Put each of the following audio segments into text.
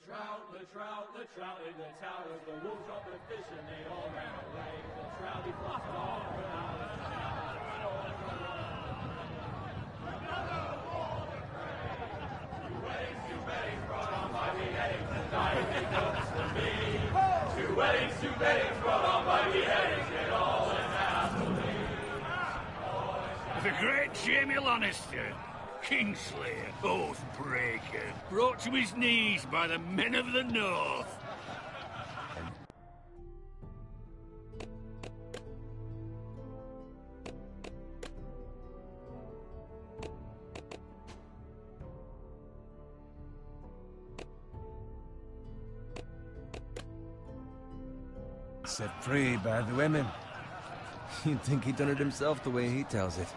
the trout in the towers, the wolves dropped the fish and they all ran away. The trout he flopped off without a Two weddings brought on by beheadings, and dying they goes to me. Two weddings brought on by beheadings, it all went happily. The great Jaime Lannister, Kingslayer, Oathbreaker, brought to his knees by the men of the North. Set free by the women. You'd think he'd done it himself the way he tells it.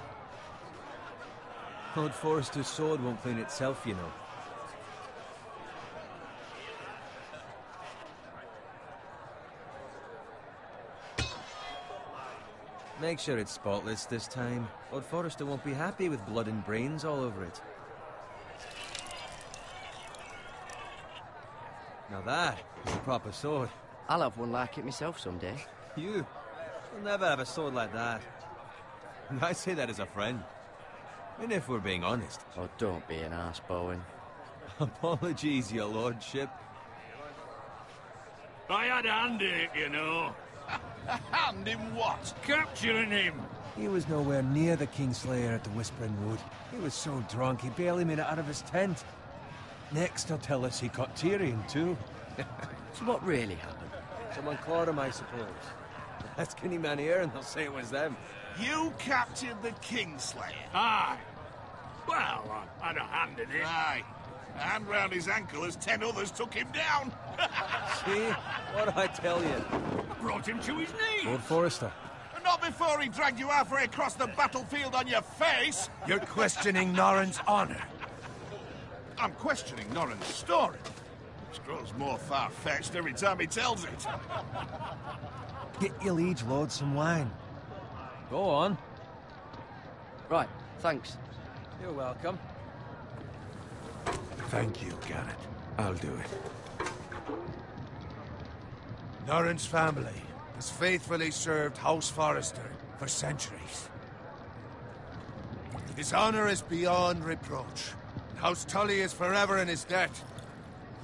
Lord Forrester's sword won't clean itself, you know. Make sure it's spotless this time. Lord Forrester won't be happy with blood and brains all over it. Now that is a proper sword. I'll have one like it myself someday. You'll never have a sword like that. And I say that as a friend. And if we're being honest. Oh, don't be an arse, Bowen. Apologies, your lordship. I had a hand in it, you know. A hand in what? Capturing him. He was nowhere near the Kingslayer at the Whispering Wood. He was so drunk he barely made it out of his tent. Next he'll tell us he caught Tyrion too. So what really happened? Someone clawed him, I suppose. Ask any man here and they'll say it was them. You captured the Kingslayer? Aye. Well, I had a hand in it. Aye. A hand round his ankle as 10 others took him down. See? What'd I tell you? I brought him to his knees. Lord Forrester. Not before he dragged you halfway across the battlefield on your face. You're questioning Norrin's honor. I'm questioning Norrin's story. Which grows more far-fetched every time he tells it. Get your liege lord some wine. Go on. Right, thanks. You're welcome. Thank you, Garrett. I'll do it. Norrin's family has faithfully served House Forrester for centuries. His honor is beyond reproach. House Tully is forever in his debt.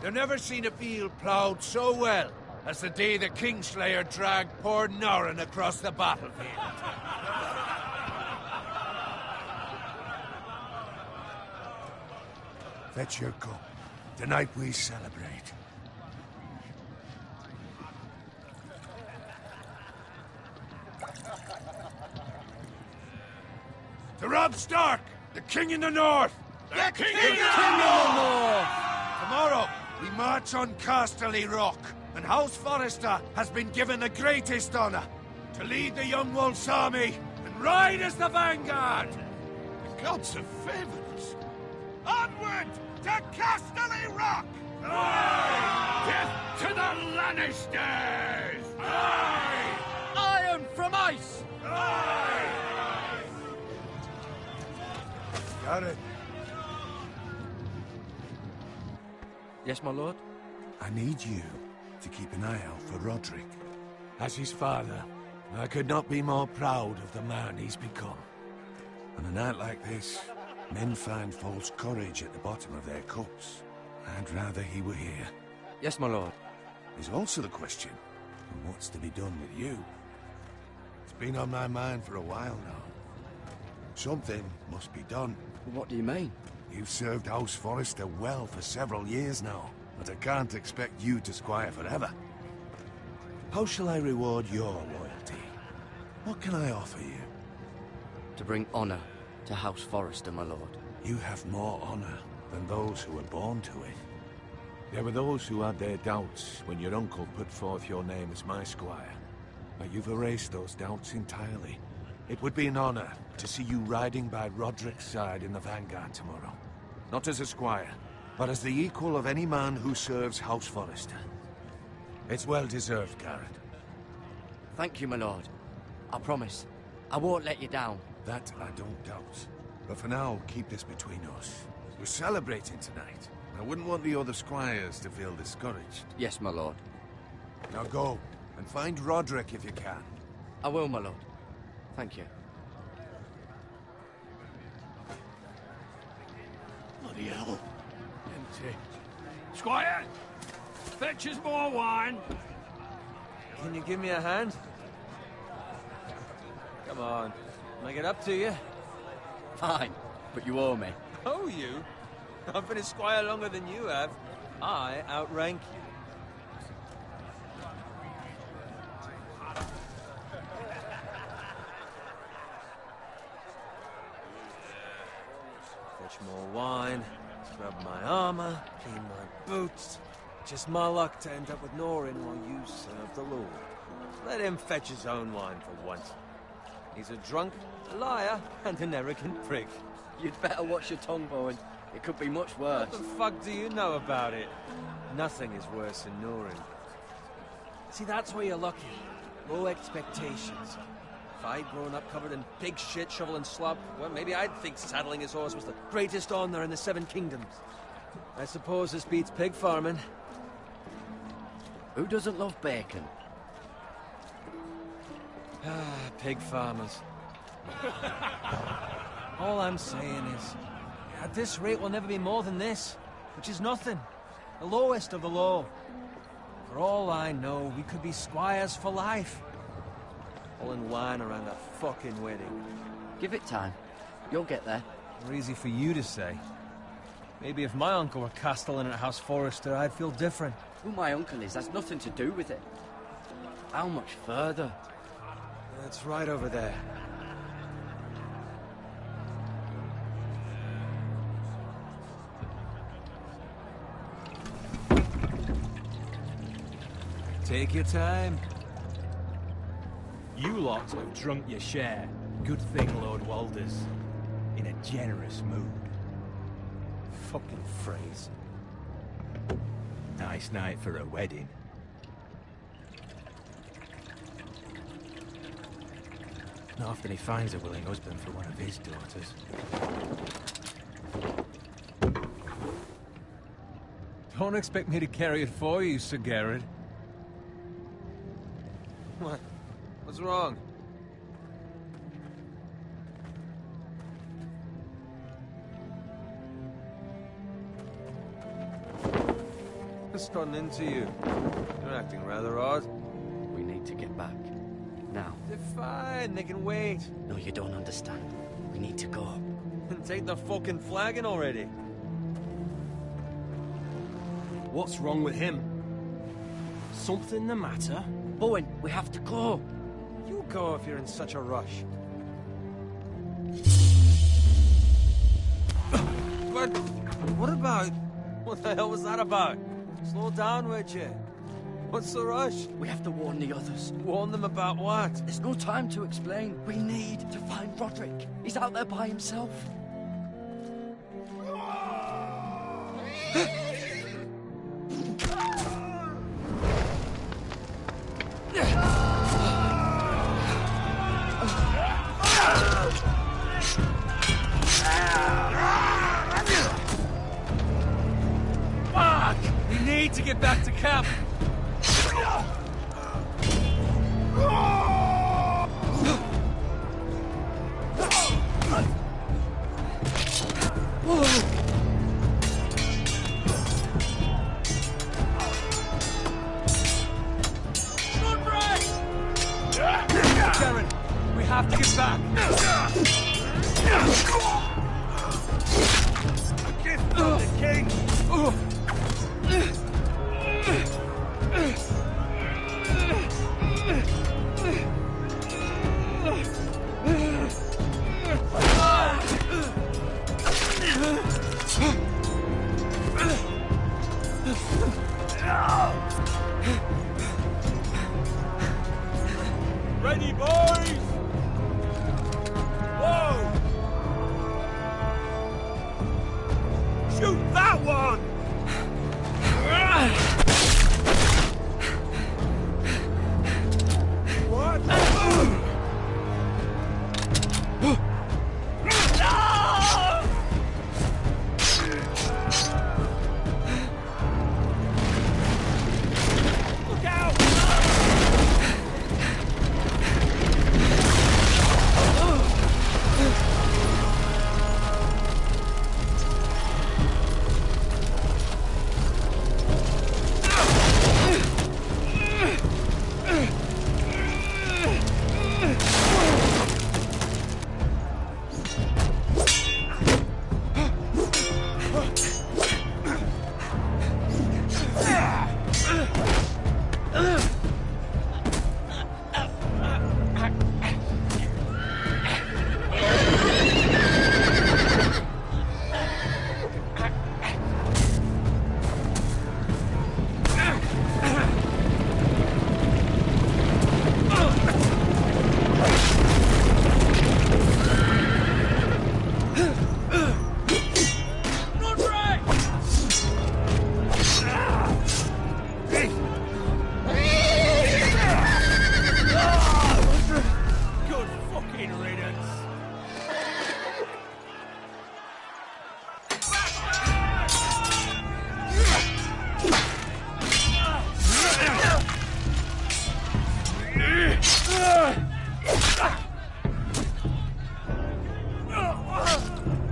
They've never seen a field ploughed so well as the day the Kingslayer dragged poor Norrin across the battlefield. Fetch your cup. Tonight we celebrate. To Robb Stark, the King in the North! The King in King of the North! Tomorrow, we march on Casterly Rock, and House Forrester has been given the greatest honor to lead the Young Wolf's army and ride as the vanguard! The gods have favored us. Onward to Casterly Rock! Aye! Death to the Lannisters! Aye! Iron from ice! Aye! Got it. Yes, my lord? I need you to keep an eye out for Roderick. As his father, I could not be more proud of the man he's become. On a night like this, men find false courage at the bottom of their cups. I'd rather he were here. Yes, my lord. There's also the question of what's to be done with you. It's been on my mind for a while now. Something must be done. What do you mean? You've served House Forrester well for several years now, but I can't expect you to squire forever. How shall I reward your loyalty? What can I offer you? To bring honor to House Forrester, my lord. You have more honor than those who were born to it. There were those who had their doubts when your uncle put forth your name as my squire. But you've erased those doubts entirely. It would be an honor to see you riding by Roderick's side in the vanguard tomorrow. Not as a squire, but as the equal of any man who serves House Forrester. It's well deserved, Garrett. Thank you, my lord. I promise. I won't let you down. That I don't doubt. But for now, keep this between us. We're celebrating tonight, I wouldn't want the other squires to feel discouraged. Yes, my lord. Now go, and find Roderick if you can. I will, my lord. Thank you. Bloody hell. Empty. Squire! Fetch us more wine. Can you give me a hand? Come on. Make it up to you. Fine, but you owe me. Oh, you? I've been a squire longer than you have. I outrank you. Fetch more wine, scrub my armor, clean my boots. Just my luck to end up with Norin while you serve the Lord. Let him fetch his own wine for once. He's a drunk, a liar, and an arrogant prick. You'd better watch your tongue, Bowen. It could be much worse. What the fuck do you know about it? Nothing is worse than Norin. See, that's where you're lucky. Low expectations. If I'd grown up covered in pig shit, shovel and slop, well, maybe I'd think saddling his horse was the greatest honor in the Seven Kingdoms. I suppose this beats pig farming. Who doesn't love bacon? Ah, pig farmers. All I'm saying is, at this rate we'll never be more than this, which is nothing. The lowest of the low. For all I know, we could be squires for life. All in wine around a fucking wedding. Give it time. You'll get there. More easy for you to say. Maybe if my uncle were castellan at House Forrester, I'd feel different. Who my uncle is has nothing to do with it. How much further? That's right over there. Take your time. You lot have drunk your share. Good thing Lord Walder's in a generous mood. Fucking phrase. Nice night for a wedding. Not often he finds a willing husband for one of his daughters. Don't expect me to carry it for you, Sir Garrett. What? What's wrong? What's gotten into you? You're acting rather odd. We need to get back. Now. They're fine, they can wait. No, you don't understand. We need to go. And take the fucking flagon already. What's wrong with him? Something the matter? Bowen, we have to go. You go if you're in such a rush. But what about? What the hell was that about? Slow down, would you? What's the rush? We have to warn the others. Warn them about what? There's no time to explain. We need to find Roderick. He's out there by himself. Fuck! We need to get back to camp. Garen, we have to get back. A gift from the king! Ready, boys! Whoa! Shoot that one! What?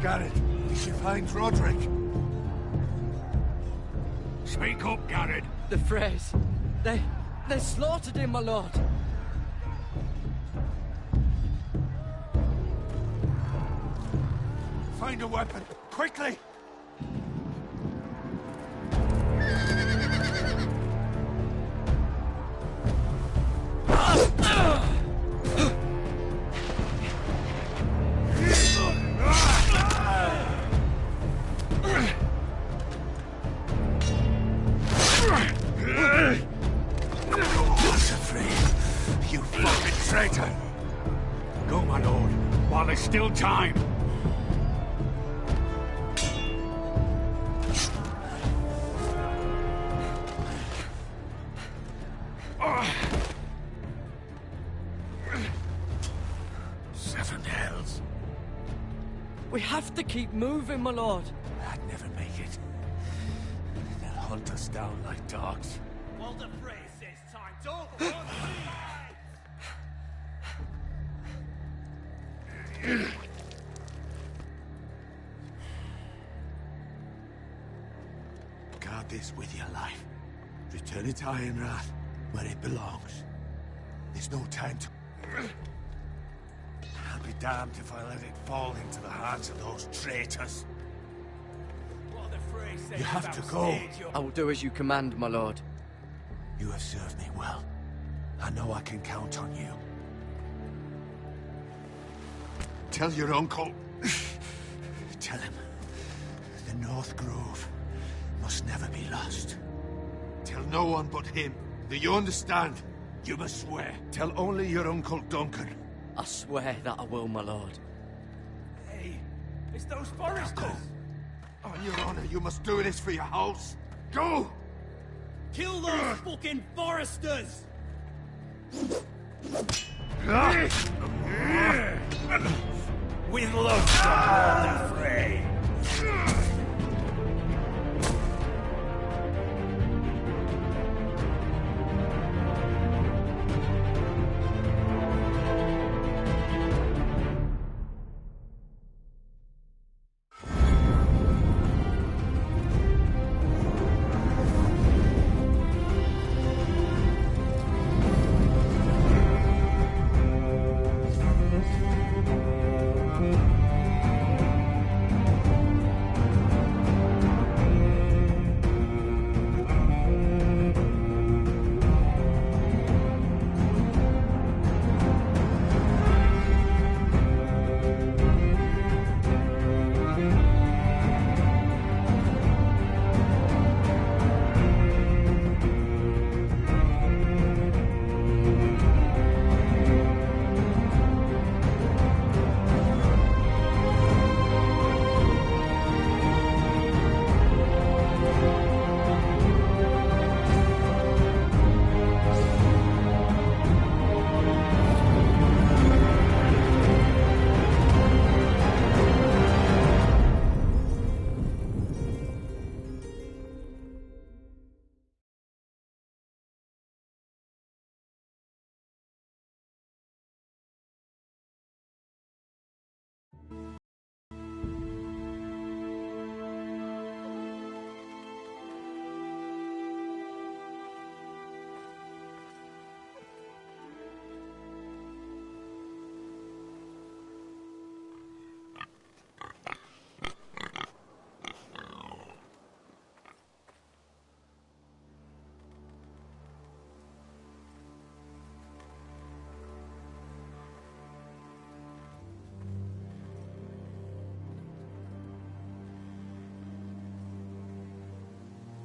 Garrett, did you find Roderick? Speak up, Garrett. The Freys. They slaughtered him, my lord. Find a weapon, quickly! You fucking traitor! Go, my lord, while there's still time. Seven hells. We have to keep moving, my lord. I'd never make it. They'll hunt us down like dogs. Walder Frey says time. Don't run, Guard this with your life. Return it to Ironrath, where it belongs. There's no time to... I'll be damned if I let it fall into the hands of those traitors. Walder Frey says You have about to go. stage, you're- I will do as you command, my lord. You have served me well. I know I can count on you. Tell your uncle. Tell him, the North Grove must never be lost. Tell no one but him. Do you understand? You must swear. Tell only your Uncle Duncan. I swear that I will, my lord. Hey, it's those foresters. On your honor, you must do this for your house. Go! Kill those fucking foresters! With love from Walder Frey.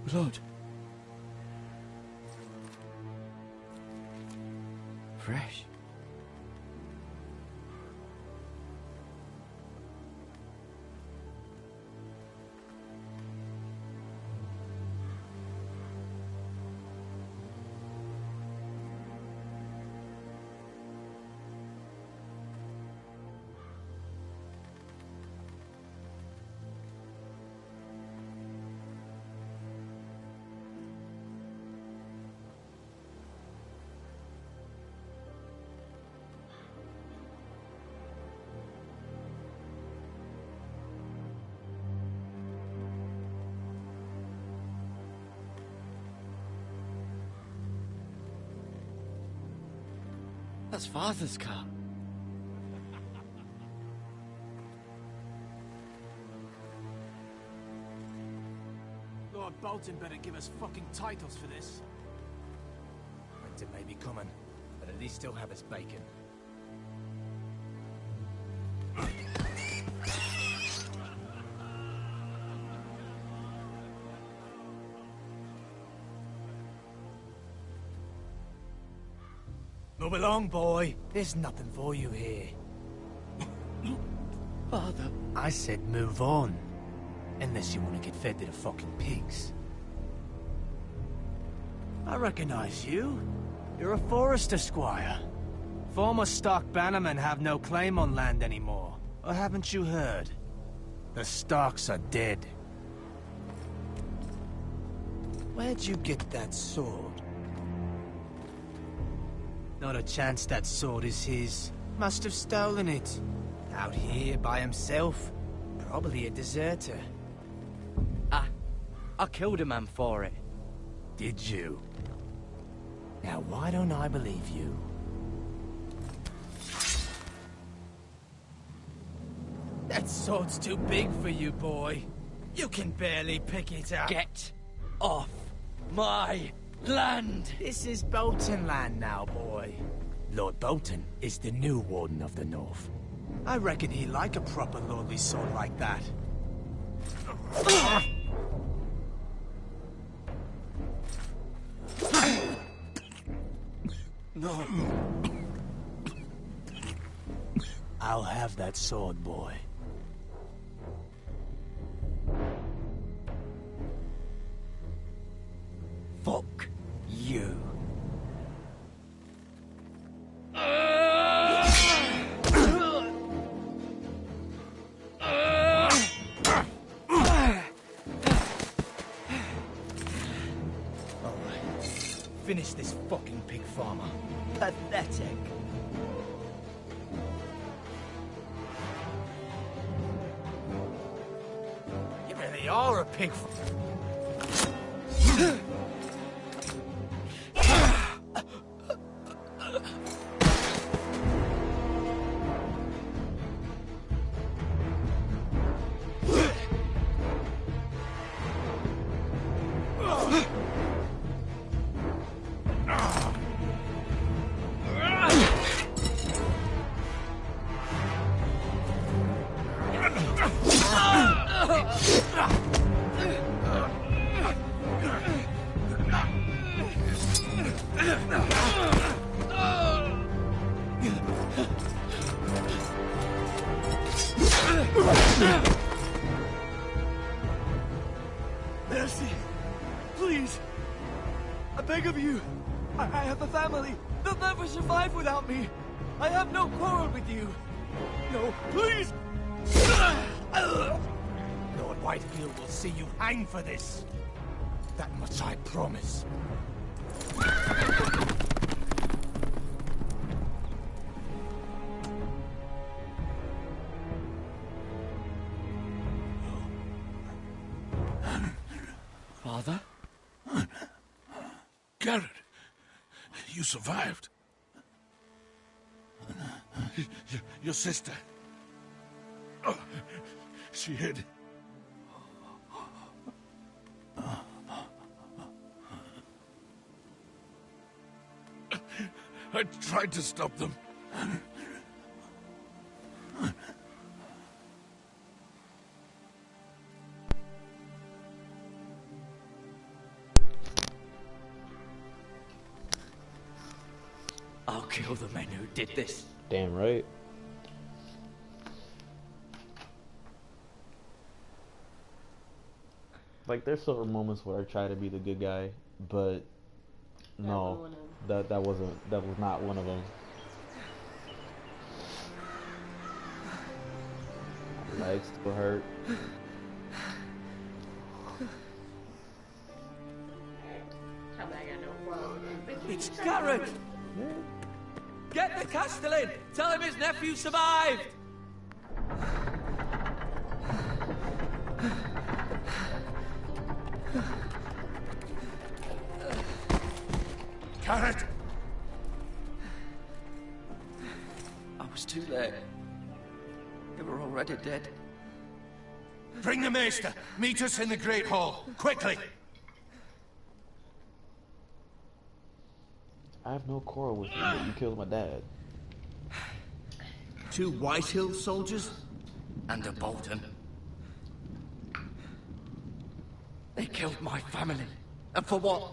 Blood. Fresh. That's Father's car. Lord Bolton better give us fucking titles for this. Winter may be coming, but at least he'll have his bacon. Move along, boy. There's nothing for you here. Father. I said move on. Unless you want to get fed to the fucking pigs. I recognize you. You're a Forrester squire. Former Stark bannermen have no claim on land anymore. Or haven't you heard? The Starks are dead. Where'd you get that sword? Not a chance that sword is his. Must have stolen it. Out here by himself. Probably a deserter. I killed a man for it. Did you? Now why don't I believe you? That sword's too big for you, boy. You can barely pick it up. Get off my land! This is Bolton land now, boy. Lord Bolton is the new Warden of the North. I reckon he'd like a proper lordly sword like that. No. I'll have that sword, boy. Fuck you. Finish this fucking pig farmer. Pathetic. You really are a pig. Mercy! Please! I beg of you! I have a family! They'll never survive without me! I have no quarrel with you! No, please! Lord Whitefield will see you hang for this. That much I promise. Father? Garrett, you survived. Your sister. Oh, she hid. I tried to stop them. I'll kill the men who did this. Damn right. Like, there's certain moments where I try to be the good guy, but no, that was not one of them. My legs still hurt. It's Garrett! Get the Castellan! Tell him his nephew survived! Garrett! was too late. They were already dead. Bring the Maester! Meet us in the Great Hall! Quickly! I have no quarrel with you, but you killed my dad. 2 Whitehill soldiers? And a Bolton. They killed my family. And for what?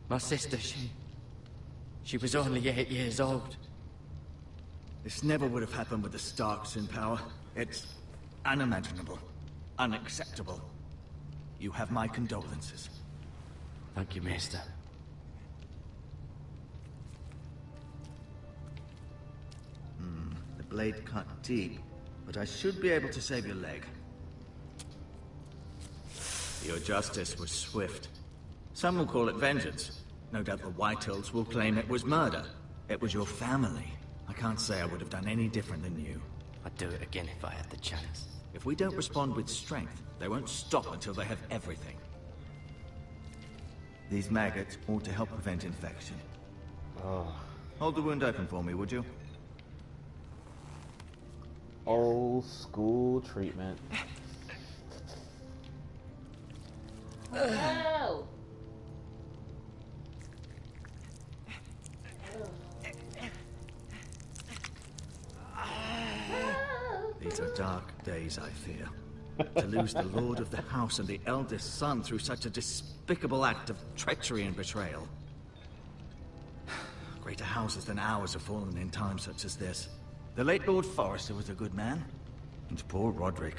My sister, she was only 8 years old. This never would have happened with the Starks in power. It's unimaginable. Unacceptable. You have my condolences. Thank you, Maester. The blade cut deep, but I should be able to save your leg. Your justice was swift. Some will call it vengeance. No doubt the Whitehills will claim it was murder. It was your family. I can't say I would have done any different than you. I'd do it again if I had the chance. If we don't respond with strength, they won't stop until they have everything. These maggots ought to help prevent infection. Oh. Hold the wound open for me, would you? Old school treatment. No! These are dark days, I fear. To lose the lord of the house and the eldest son through such a despicable act of treachery and betrayal. Greater houses than ours have fallen in times such as this. The late Lord Forrester was a good man. And poor Roderick.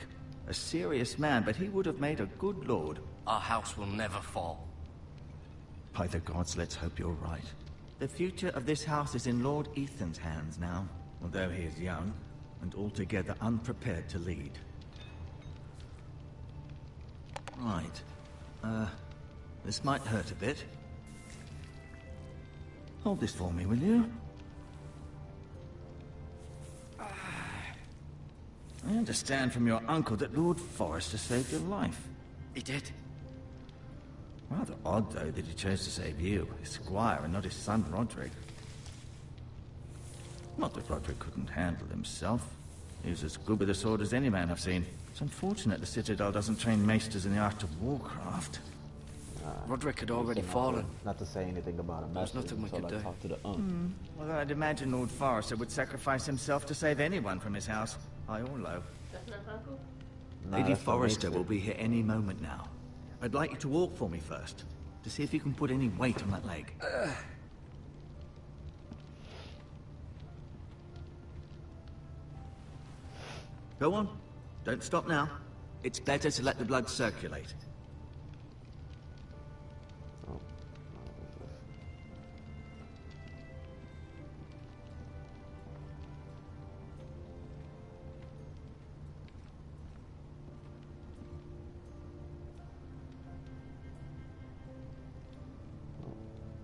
A serious man, but he would have made a good lord. Our house will never fall. By the gods, let's hope you're right. The future of this house is in Lord Ethan's hands now, although he is young and altogether unprepared to lead. Right. This might hurt a bit. Hold this for me, will you? I understand from your uncle that Lord Forrester saved your life. He did. Rather odd, though, that he chose to save you, his squire, and not his son Roderick. Not that Roderick couldn't handle himself. He was as good with a sword as any man I've seen. It's unfortunate the Citadel doesn't train maesters in the art of warcraft. Roderick had already fallen. Not to say anything about him. There's nothing we could do. Talk to the Well, I'd imagine Lord Forrester would sacrifice himself to save anyone from his house, high or low. That's not uncle? Lady Forrester will be here any moment now. I'd like you to walk for me first, to see if you can put any weight on that leg. Go on. Don't stop now. It's better to let the blood circulate.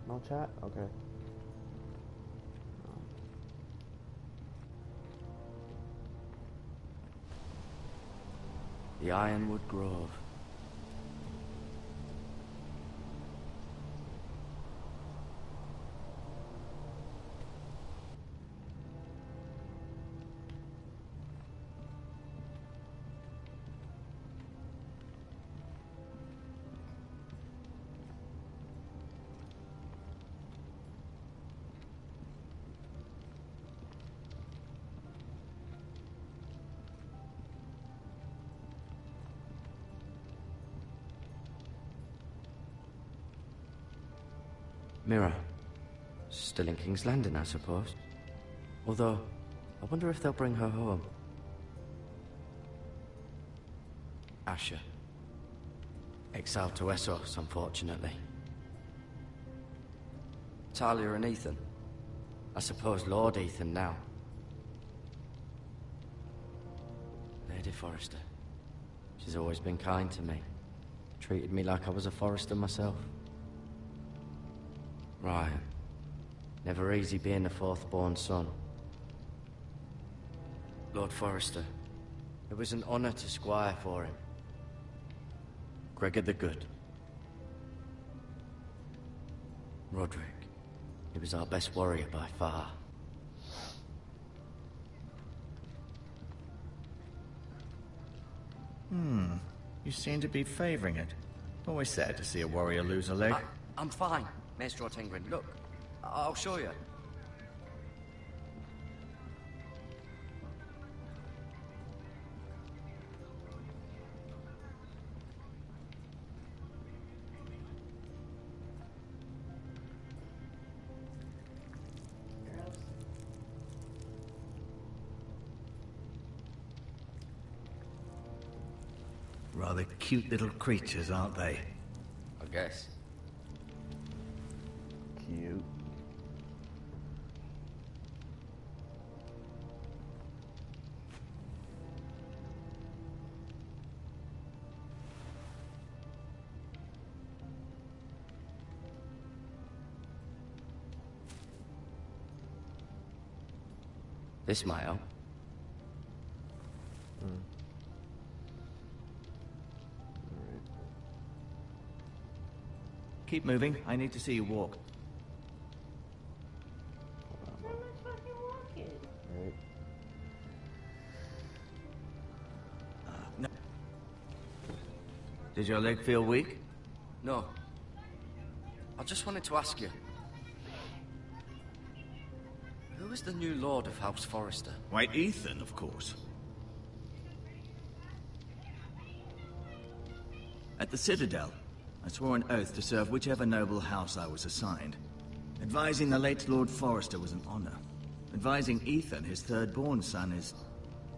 No chat? Okay. The Ironwood Grove. Mira. Still in King's Landing, I suppose. Although, I wonder if they'll bring her home. Asher. Exiled to Essos, unfortunately. Talia and Ethan. I suppose Lord Ethan now. Lady Forrester. She's always been kind to me. Treated me like I was a Forrester myself. Ryan. Never easy being the fourth-born son. Lord Forrester. It was an honor to squire for him. Gregor the Good. Roderick. He was our best warrior by far. You seem to be favoring it. Always sad to see a warrior lose a leg. I'm fine, Maestro Tingrin. Look, I'll show you. Rather cute little creatures, aren't they? I guess. Cute. This might help. Keep moving. I need to see you walk. Right. No. Did your leg feel weak? No. I just wanted to ask you. Who is the new Lord of House Forrester? White Ethan, of course. At the Citadel, I swore an oath to serve whichever noble house I was assigned. Advising the late Lord Forrester was an honor. Advising Ethan, his third-born son, is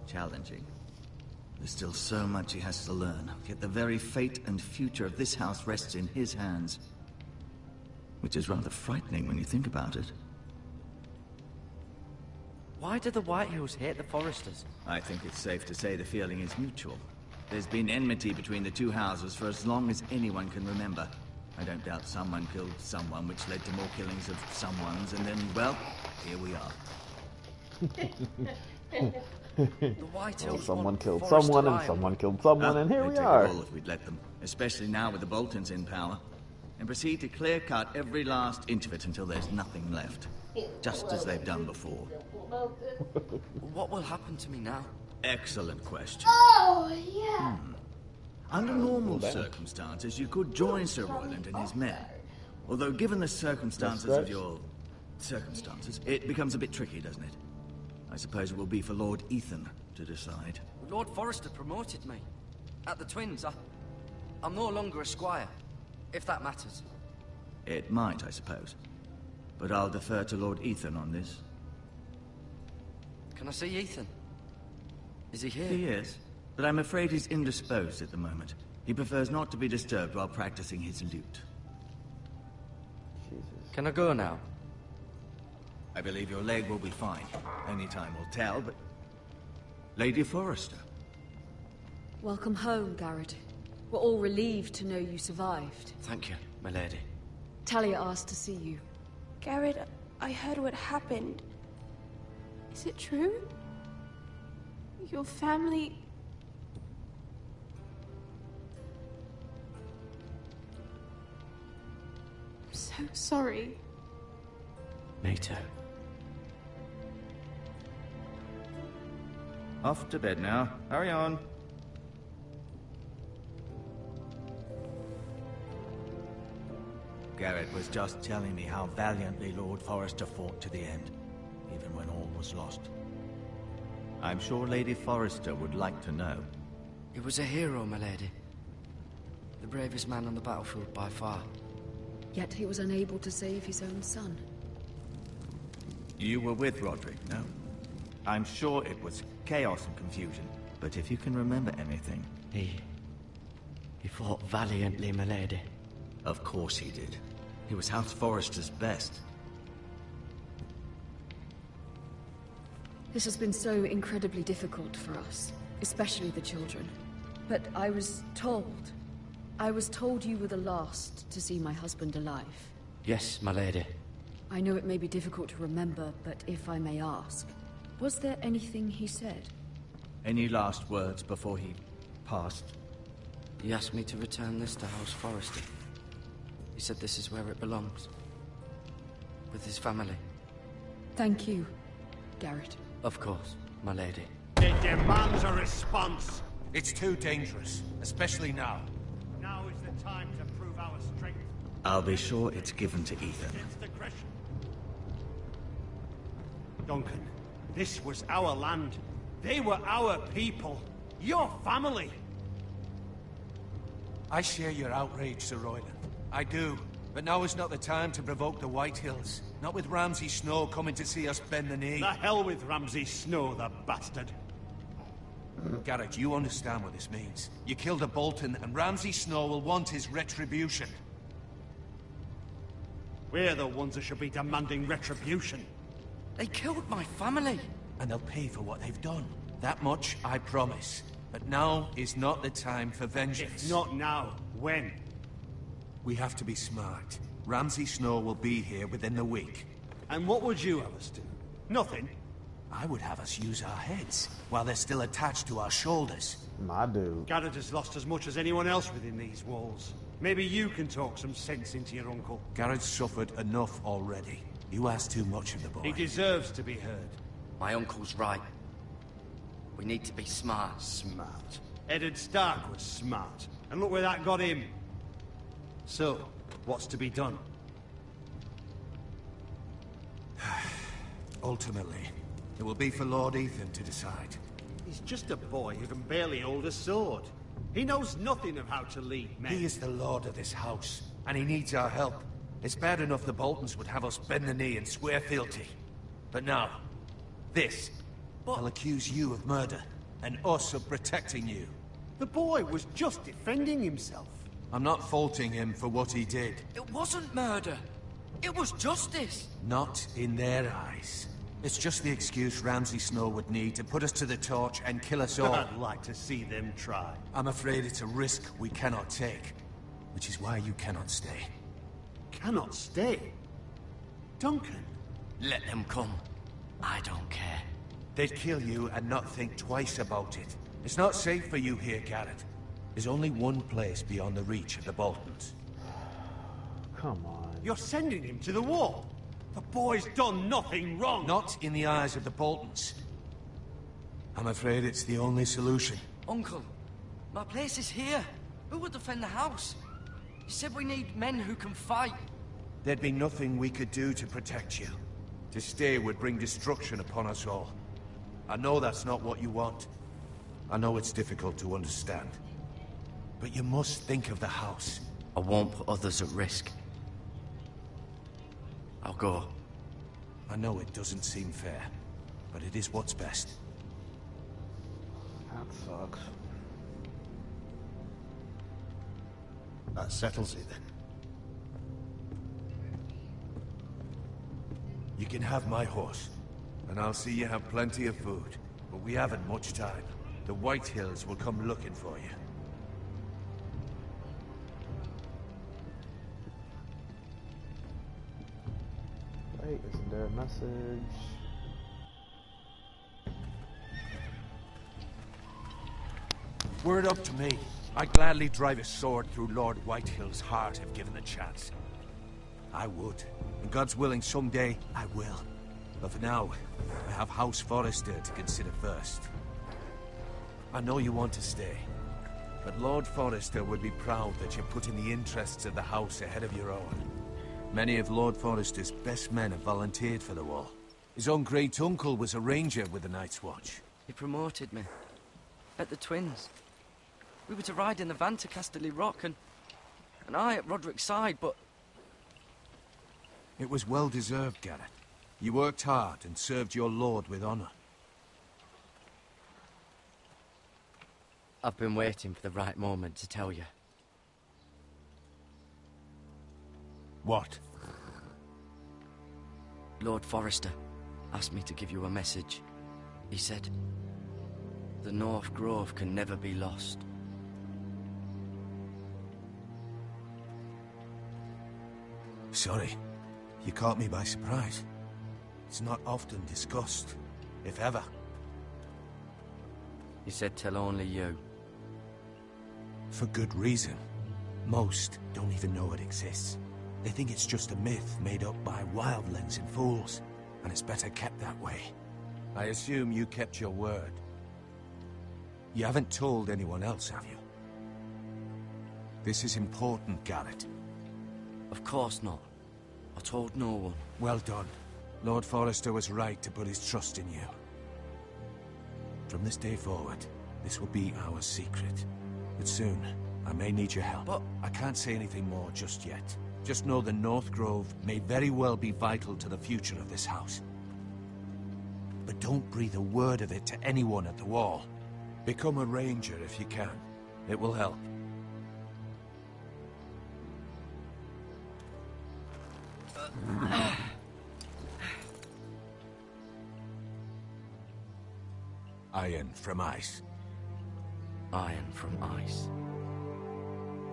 challenging. There's still so much he has to learn, yet the very fate and future of this house rests in his hands. Which is rather frightening when you think about it. Why do the Whitehills hate the Forresters? I think it's safe to say the feeling is mutual. There's been enmity between the two houses for as long as anyone can remember. I don't doubt someone killed someone, which led to more killings of someones, and then, well, here we are. The Whitehills Well, someone want killed Forrester someone, and Iron. someone killed someone, and here They'd we take are. it all if we'd let them, especially now with the Boltons in power, and proceed to clear-cut every last inch of it until there's nothing left, just as they've done before. What will happen to me now? Excellent question. Oh, yeah. Under normal circumstances, you could join Sir Royland and his men. Although, given the circumstances of your circumstances, it becomes a bit tricky, doesn't it? I suppose it will be for Lord Ethan to decide. Lord Forrester promoted me. At the Twins, I'm no longer a squire, if that matters. It might, I suppose. But I'll defer to Lord Ethan on this. Can I see Ethan? Is he here? He is, but I'm afraid he's indisposed at the moment. He prefers not to be disturbed while practicing his lute. Jesus. Can I go now? I believe your leg will be fine. Only time will tell, but... Lady Forrester. Welcome home, Garrett. We're all relieved to know you survived. Thank you, my lady. Talia asked to see you. Garrett, I heard what happened. Is it true? Your family... I'm so sorry. Me too. Off to bed now. Hurry on. Garrett was just telling me how valiantly Lord Forrester fought to the end, even when all was lost. I'm sure Lady Forrester would like to know. He was a hero, my lady. The bravest man on the battlefield by far. Yet he was unable to save his own son. You were with Roderick, no? I'm sure it was chaos and confusion, but if you can remember anything... He fought valiantly, my lady. Of course he did. He was House Forrester's best. This has been so incredibly difficult for us, especially the children. But I was told you were the last to see my husband alive. Yes, my lady. I know it may be difficult to remember, but if I may ask, was there anything he said? Any last words before he passed? He asked me to return this to House Forrester. He said this is where it belongs. With his family. Thank you, Garrett. Of course, my lady. It demands a response. It's too dangerous, especially now. Now is the time to prove our strength. I'll be sure it's given to Ethan. Duncan, this was our land. They were our people. Your family. I share your outrage, Sir Royland. I do. But now is not the time to provoke the Whitehills. Not with Ramsay Snow coming to see us bend the knee. The hell with Ramsay Snow, the bastard. Garrett, you understand what this means. You killed a Bolton, and Ramsay Snow will want his retribution. We're the ones that should be demanding retribution. They killed my family. And they'll pay for what they've done. That much I promise. But now is not the time for vengeance. If not now, when? We have to be smart. Ramsay Snow will be here within the week. And what would you have us do? Nothing? I would have us use our heads, while they're still attached to our shoulders. My dude. Garrett has lost as much as anyone else within these walls. Maybe you can talk some sense into your uncle. Garrett's suffered enough already. You ask too much of the boy. He deserves to be heard. My uncle's right. We need to be smart. Smart. Eddard Stark was smart. And look where that got him. So, what's to be done? Ultimately, it will be for Lord Ethan to decide. He's just a boy who can barely hold a sword. He knows nothing of how to lead men. He is the lord of this house, and he needs our help. It's bad enough the Boltons would have us bend the knee and swear fealty. But now, this. I'll accuse you of murder, and us of protecting you. The boy was just defending himself. I'm not faulting him for what he did. It wasn't murder. It was justice. Not in their eyes. It's just the excuse Ramsay Snow would need to put us to the torch and kill us all. I'd like to see them try. I'm afraid it's a risk we cannot take. Which is why you cannot stay. Cannot stay? Duncan? Let them come. I don't care. They'd kill you and not think twice about it. It's not safe for you here, Garrett. There's only one place beyond the reach of the Boltons. Come on. You're sending him to the wall. The boy's done nothing wrong. Not in the eyes of the Boltons. I'm afraid it's the only solution. Uncle, my place is here. Who will defend the house? You said we need men who can fight. There'd be nothing we could do to protect you. To stay would bring destruction upon us all. I know that's not what you want. I know it's difficult to understand. But you must think of the house. I won't put others at risk. I'll go. I know it doesn't seem fair, but it is what's best. That sucks. That settles it then. You can have my horse, and I'll see you have plenty of food. But we haven't much time. The Whitehills will come looking for you. Wait, isn't there a message? Were it up to me, I'd gladly drive a sword through Lord Whitehill's heart if given the chance. I would. And God's willing, someday I will. But for now, I have House Forrester to consider first. I know you want to stay, but Lord Forrester would be proud that you're putting the interests of the house ahead of your own. Many of Lord Forrester's best men have volunteered for the war. His own great-uncle was a ranger with the Night's Watch. He promoted me. At the Twins. We were to ride in the van to Casterly Rock, and I at Roderick's side, but... It was well-deserved, Garrett. You worked hard and served your lord with honor. I've been waiting for the right moment to tell you. What? Lord Forrester asked me to give you a message. He said, the North Grove can never be lost. Sorry. You caught me by surprise. It's not often discussed, if ever. He said tell only you. For good reason. Most don't even know it exists. They think it's just a myth made up by wildlings and fools, and it's better kept that way. I assume you kept your word. You haven't told anyone else, have you? This is important, Garrett. Of course not. I told no one. Well done. Lord Forrester was right to put his trust in you. From this day forward, this will be our secret. But soon, I may need your help. But I can't say anything more just yet. Just know the North Grove may very well be vital to the future of this house. But don't breathe a word of it to anyone at the Wall. Become a ranger if you can. It will help. Iron from ice. Iron from ice.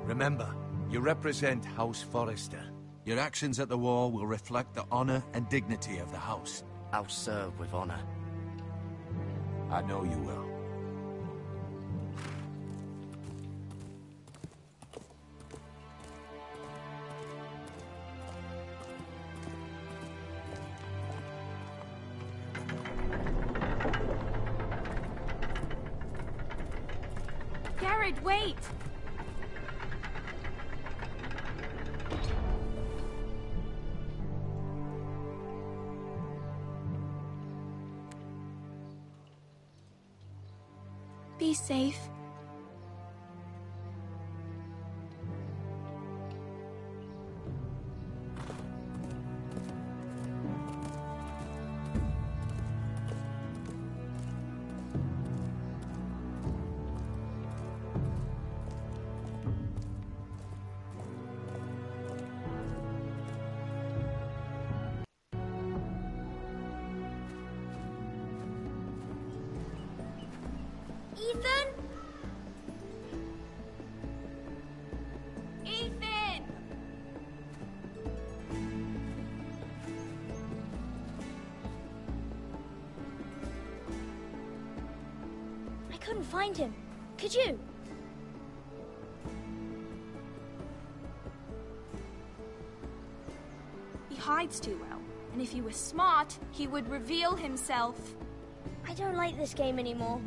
Remember, you represent House Forrester. Your actions at the war will reflect the honor and dignity of the house. I'll serve with honor. I know you will. Garrett, wait! Be safe. Ethan? Ethan! I couldn't find him. Could you? He hides too well, and if he were smart, he would reveal himself. I don't like this game anymore.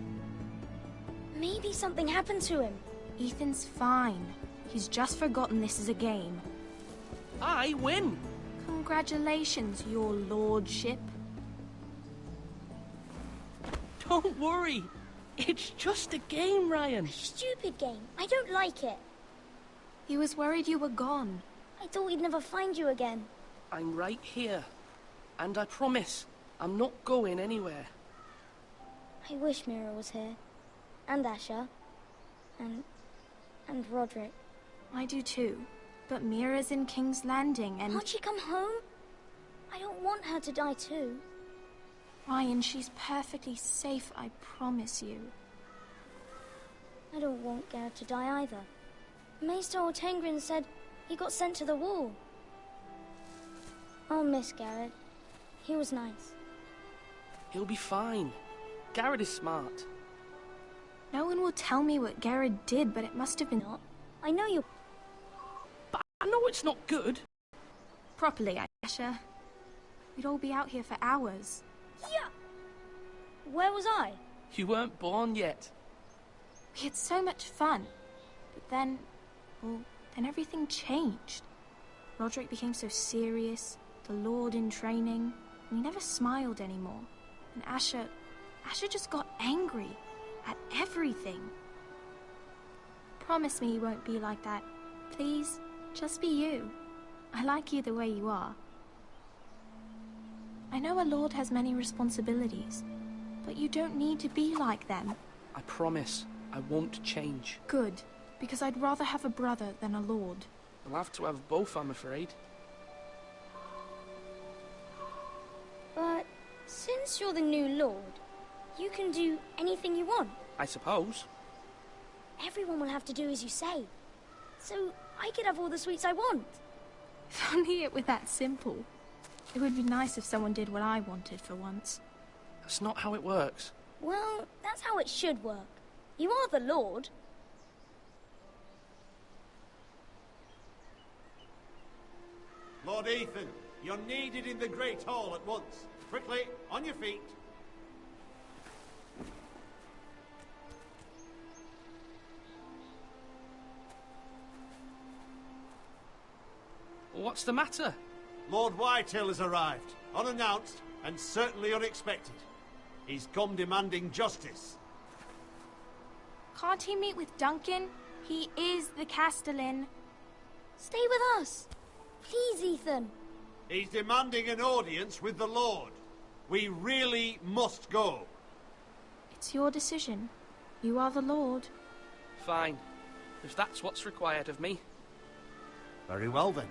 Maybe something happened to him. Ethan's fine. He's just forgotten this is a game. I win! Congratulations, your lordship. Don't worry. It's just a game, Ryan. Stupid game. I don't like it. He was worried you were gone. I thought we'd never find you again. I'm right here. And I promise, I'm not going anywhere. I wish Mira was here. And Asher. And Roderick. I do too. But Mira's in King's Landing and... Can't she come home? I don't want her to die too. Ryan, she's perfectly safe, I promise you. I don't want Garrett to die either. Maester Ortengrin said he got sent to the Wall. I'll miss Garrett. He was nice. He'll be fine. Garrett is smart. No one will tell me what Garrett did, but it must have been... Not. I know you... But I know it's not good. Properly, Asher. We'd all be out here for hours. Yeah! Where was I? You weren't born yet. We had so much fun. But then... well, then everything changed. Roderick became so serious, the Lord in training, and he never smiled anymore. And Asher just got angry. At everything. Promise me you won't be like that. Please, just be you. I like you the way you are. I know a lord has many responsibilities, but you don't need to be like them. I promise, I won't change. Good, because I'd rather have a brother than a lord. I'll have to have both, I'm afraid. But since you're the new lord, you can do anything you want. I suppose. Everyone will have to do as you say. So I could have all the sweets I want. If only it were that simple. It would be nice if someone did what I wanted for once. That's not how it works. Well, that's how it should work. You are the lord. Lord Ethan, you're needed in the Great Hall at once. Quickly, on your feet. What's the matter? Lord Whitehill has arrived, unannounced and certainly unexpected. He's come demanding justice. Can't he meet with Duncan? He is the Castellan. Stay with us. Please, Ethan. He's demanding an audience with the Lord. We really must go. It's your decision. You are the Lord. Fine. If that's what's required of me. Very well, then.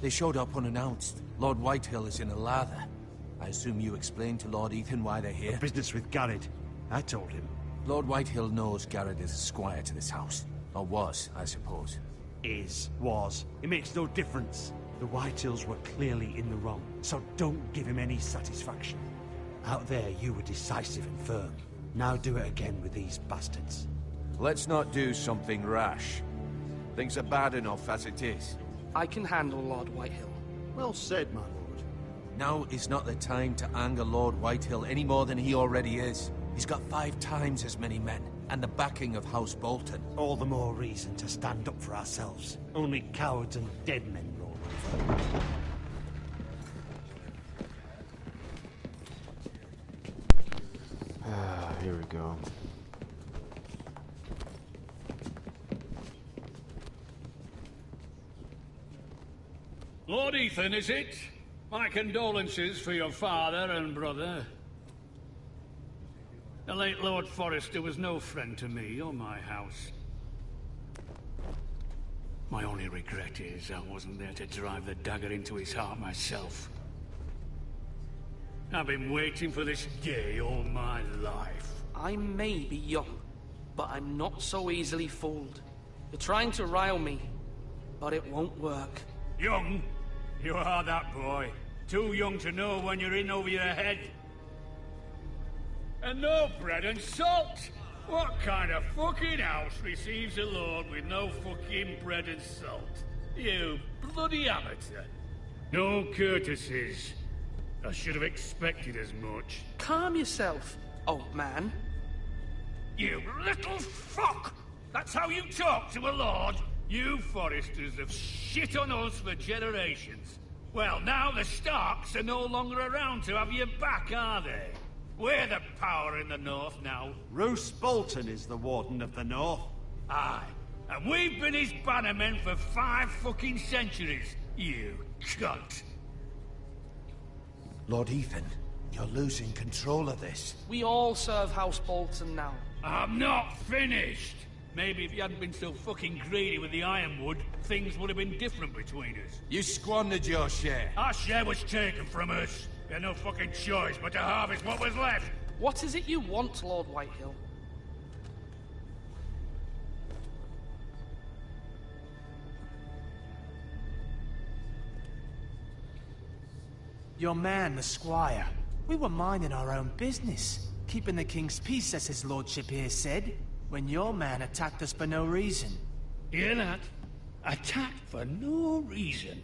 They showed up unannounced. Lord Whitehill is in a lather. I assume you explained to Lord Ethan why they're here? A business with Garrett. I told him. Lord Whitehill knows Garrett is a squire to this house. Or was, I suppose. Was. It makes no difference. The Whitehills were clearly in the wrong, so don't give him any satisfaction. Out there, you were decisive and firm. Now do it again with these bastards. Let's not do something rash. Things are bad enough as it is. I can handle Lord Whitehill. Well said, my lord. Now is not the time to anger Lord Whitehill any more than he already is. He's got 5 times as many men, and the backing of House Bolton. All the more reason to stand up for ourselves. Only cowards and dead men roll over. Here we go. Lord Ethan, is it? My condolences for your father and brother. The late Lord Forrester was no friend to me or my house. My only regret is I wasn't there to drive the dagger into his heart myself. I've been waiting for this day all my life. I may be young, but I'm not so easily fooled. You're trying to rile me, but it won't work. Young? You are that boy. Too young to know when you're in over your head. And no bread and salt! What kind of fucking house receives a lord with no fucking bread and salt? You bloody amateur. No courtesies. I should have expected as much. Calm yourself, old man. You little fuck! That's how you talk to a lord? You Forresters have shit on us for generations. Well, now the Starks are no longer around to have your back, are they? We're the power in the north now. Roose Bolton is the Warden of the North. Aye. And we've been his bannermen for 5 fucking centuries, you cunt. Lord Ethan, you're losing control of this. We all serve House Bolton now. I'm not finished. Maybe if you hadn't been so fucking greedy with the ironwood, things would have been different between us. You squandered your share. Our share was taken from us. We had no fucking choice but to harvest what was left. What is it you want, Lord Whitehill? Your man, the squire. We were minding our own business. Keeping the king's peace, as his lordship here said. When your man attacked us for no reason. Hear that? Attacked for no reason.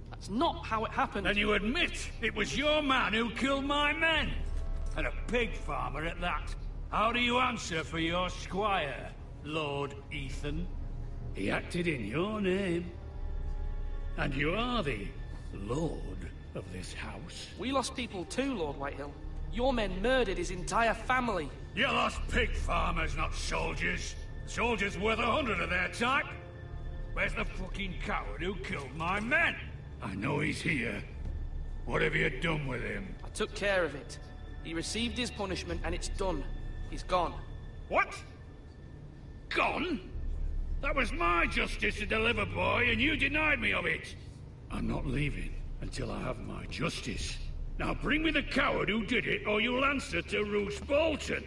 That's not how it happened. And you admit it was your man who killed my men? And a pig farmer at that. How do you answer for your squire, Lord Ethan? He acted in your name. And you are the lord of this house. We lost people too, Lord Whitehill. Your men murdered his entire family. You lost pig farmers, not soldiers. Soldiers worth 100 of their type. Where's the fucking coward who killed my men? I know he's here. What have you done with him? I took care of it. He received his punishment and it's done. He's gone. What? Gone? That was my justice to deliver, boy, and you denied me of it. I'm not leaving until I have my justice. Now bring me the coward who did it, or you'll answer to Roose Bolton.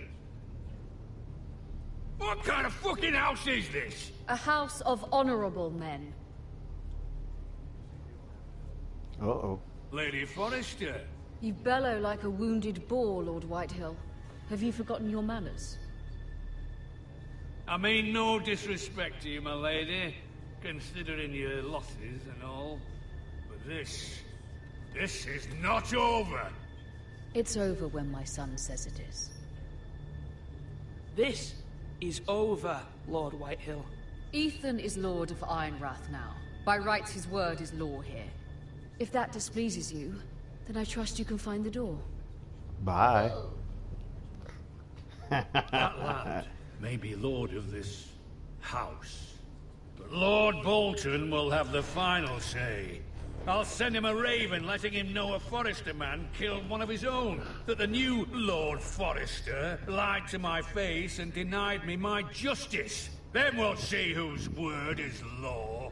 What kind of fucking house is this? A house of honorable men. Uh-oh. Lady Forrester, You bellow like a wounded boar, Lord Whitehill. Have you forgotten your manners? I mean no disrespect to you, my lady, considering your losses and all. But this is not over. It's over when my son says it is. This is over, Lord Whitehill. Ethan is Lord of Ironrath now. By rights, his word is law here. If that displeases you, then I trust you can find the door. Bye. That lad may be lord of this house, but Lord Bolton will have the final say. I'll send him a raven letting him know a Forrester man killed one of his own, that the new Lord Forrester lied to my face and denied me my justice. Then we'll see whose word is law.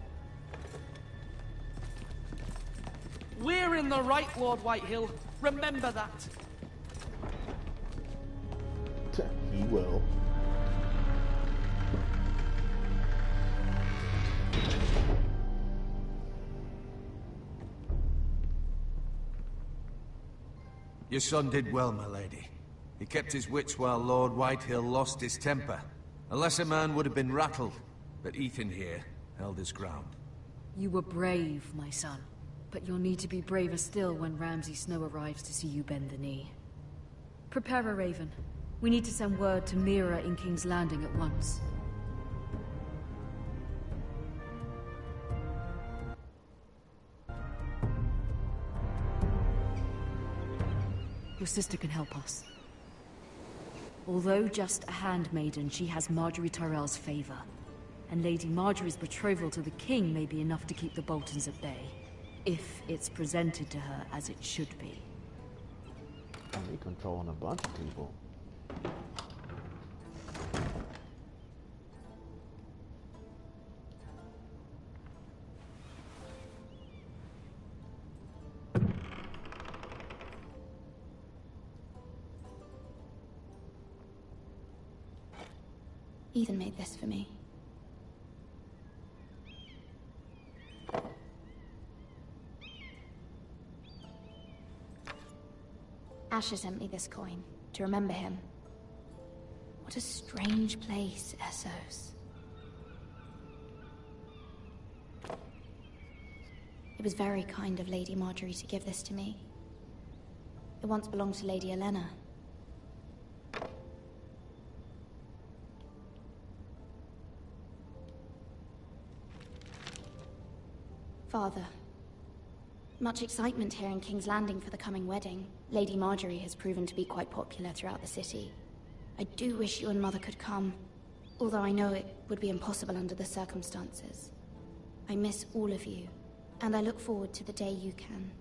We're in the right, Lord Whitehill. Remember that. He will. Your son did well, my lady. He kept his wits while Lord Whitehill lost his temper. A lesser man would have been rattled, but Ethan here held his ground. You were brave, my son. But you'll need to be braver still when Ramsay Snow arrives to see you bend the knee. Prepare a raven. We need to send word to Mira in King's Landing at once. Your sister can help us. Although just a handmaiden, she has Marjorie Tyrell's favor. And Lady Marjorie's betrothal to the king may be enough to keep the Boltons at bay. If it's presented to her as it should be. They controlling a bunch of people. Ethan made this for me. Asher sent me this coin, to remember him. What a strange place, Essos. It was very kind of Lady Marjorie to give this to me. It once belonged to Lady Olenna. Father, much excitement here in King's Landing for the coming wedding. Lady Marjorie has proven to be quite popular throughout the city. I do wish you and Mother could come, although I know it would be impossible under the circumstances. I miss all of you, and I look forward to the day you can.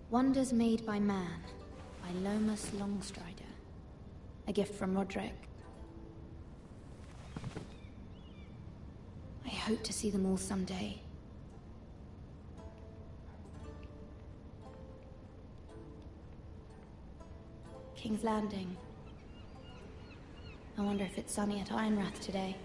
Wonders Made by Man, by Lomas Longstrider. A gift from Roderick. I hope to see them all someday. King's Landing. I wonder if it's sunny at Ironrath today.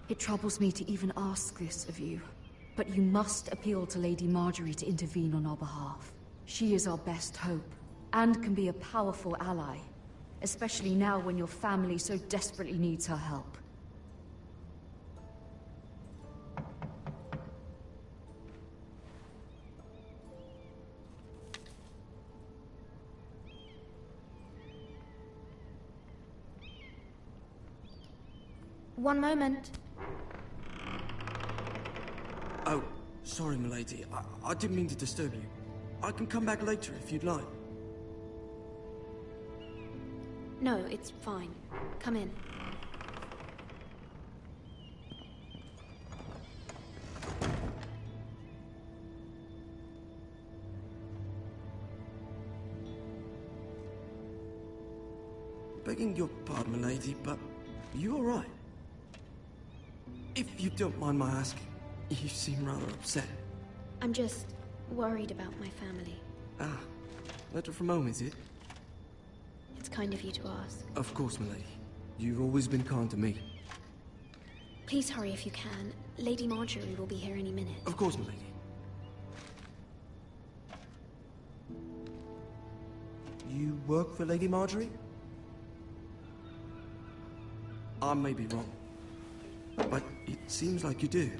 It troubles me to even ask this of you, but you must appeal to Lady Marjorie to intervene on our behalf. She is our best hope, and can be a powerful ally, especially now when your family so desperately needs her help. One moment. Oh, sorry, milady. I didn't mean to disturb you. I can come back later if you'd like. No, it's fine. Come in. Begging your pardon, milady, but you alright? If you don't mind my asking, you seem rather upset. I'm just worried about my family. Ah, letter from home, is it? It's kind of you to ask. Of course, milady. You've always been kind to me. Please hurry if you can. Lady Marjorie will be here any minute. Of course, milady. You work for Lady Marjorie? I may be wrong, but it seems like you do.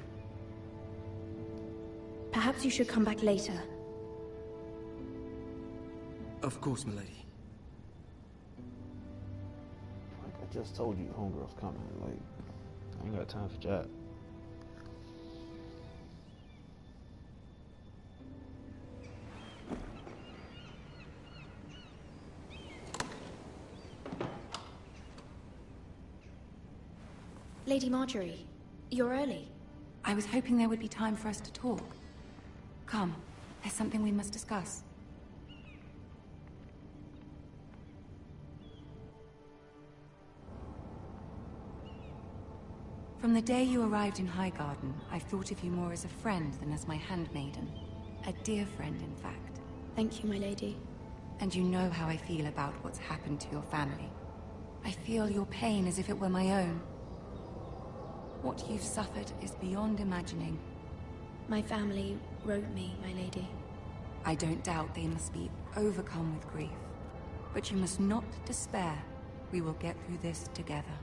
Perhaps you should come back later. Of course, milady. Like I just told you, homegirl's coming. Like, I ain't got time for chat. Lady Marjorie, you're early. I was hoping there would be time for us to talk. Come, there's something we must discuss. From the day you arrived in Highgarden, I've thought of you more as a friend than as my handmaiden. A dear friend, in fact. Thank you, my lady. And you know how I feel about what's happened to your family. I feel your pain as if it were my own. What you've suffered is beyond imagining. My family wrote me, my lady. I don't doubt they must be overcome with grief. But you must not despair. We will get through this together.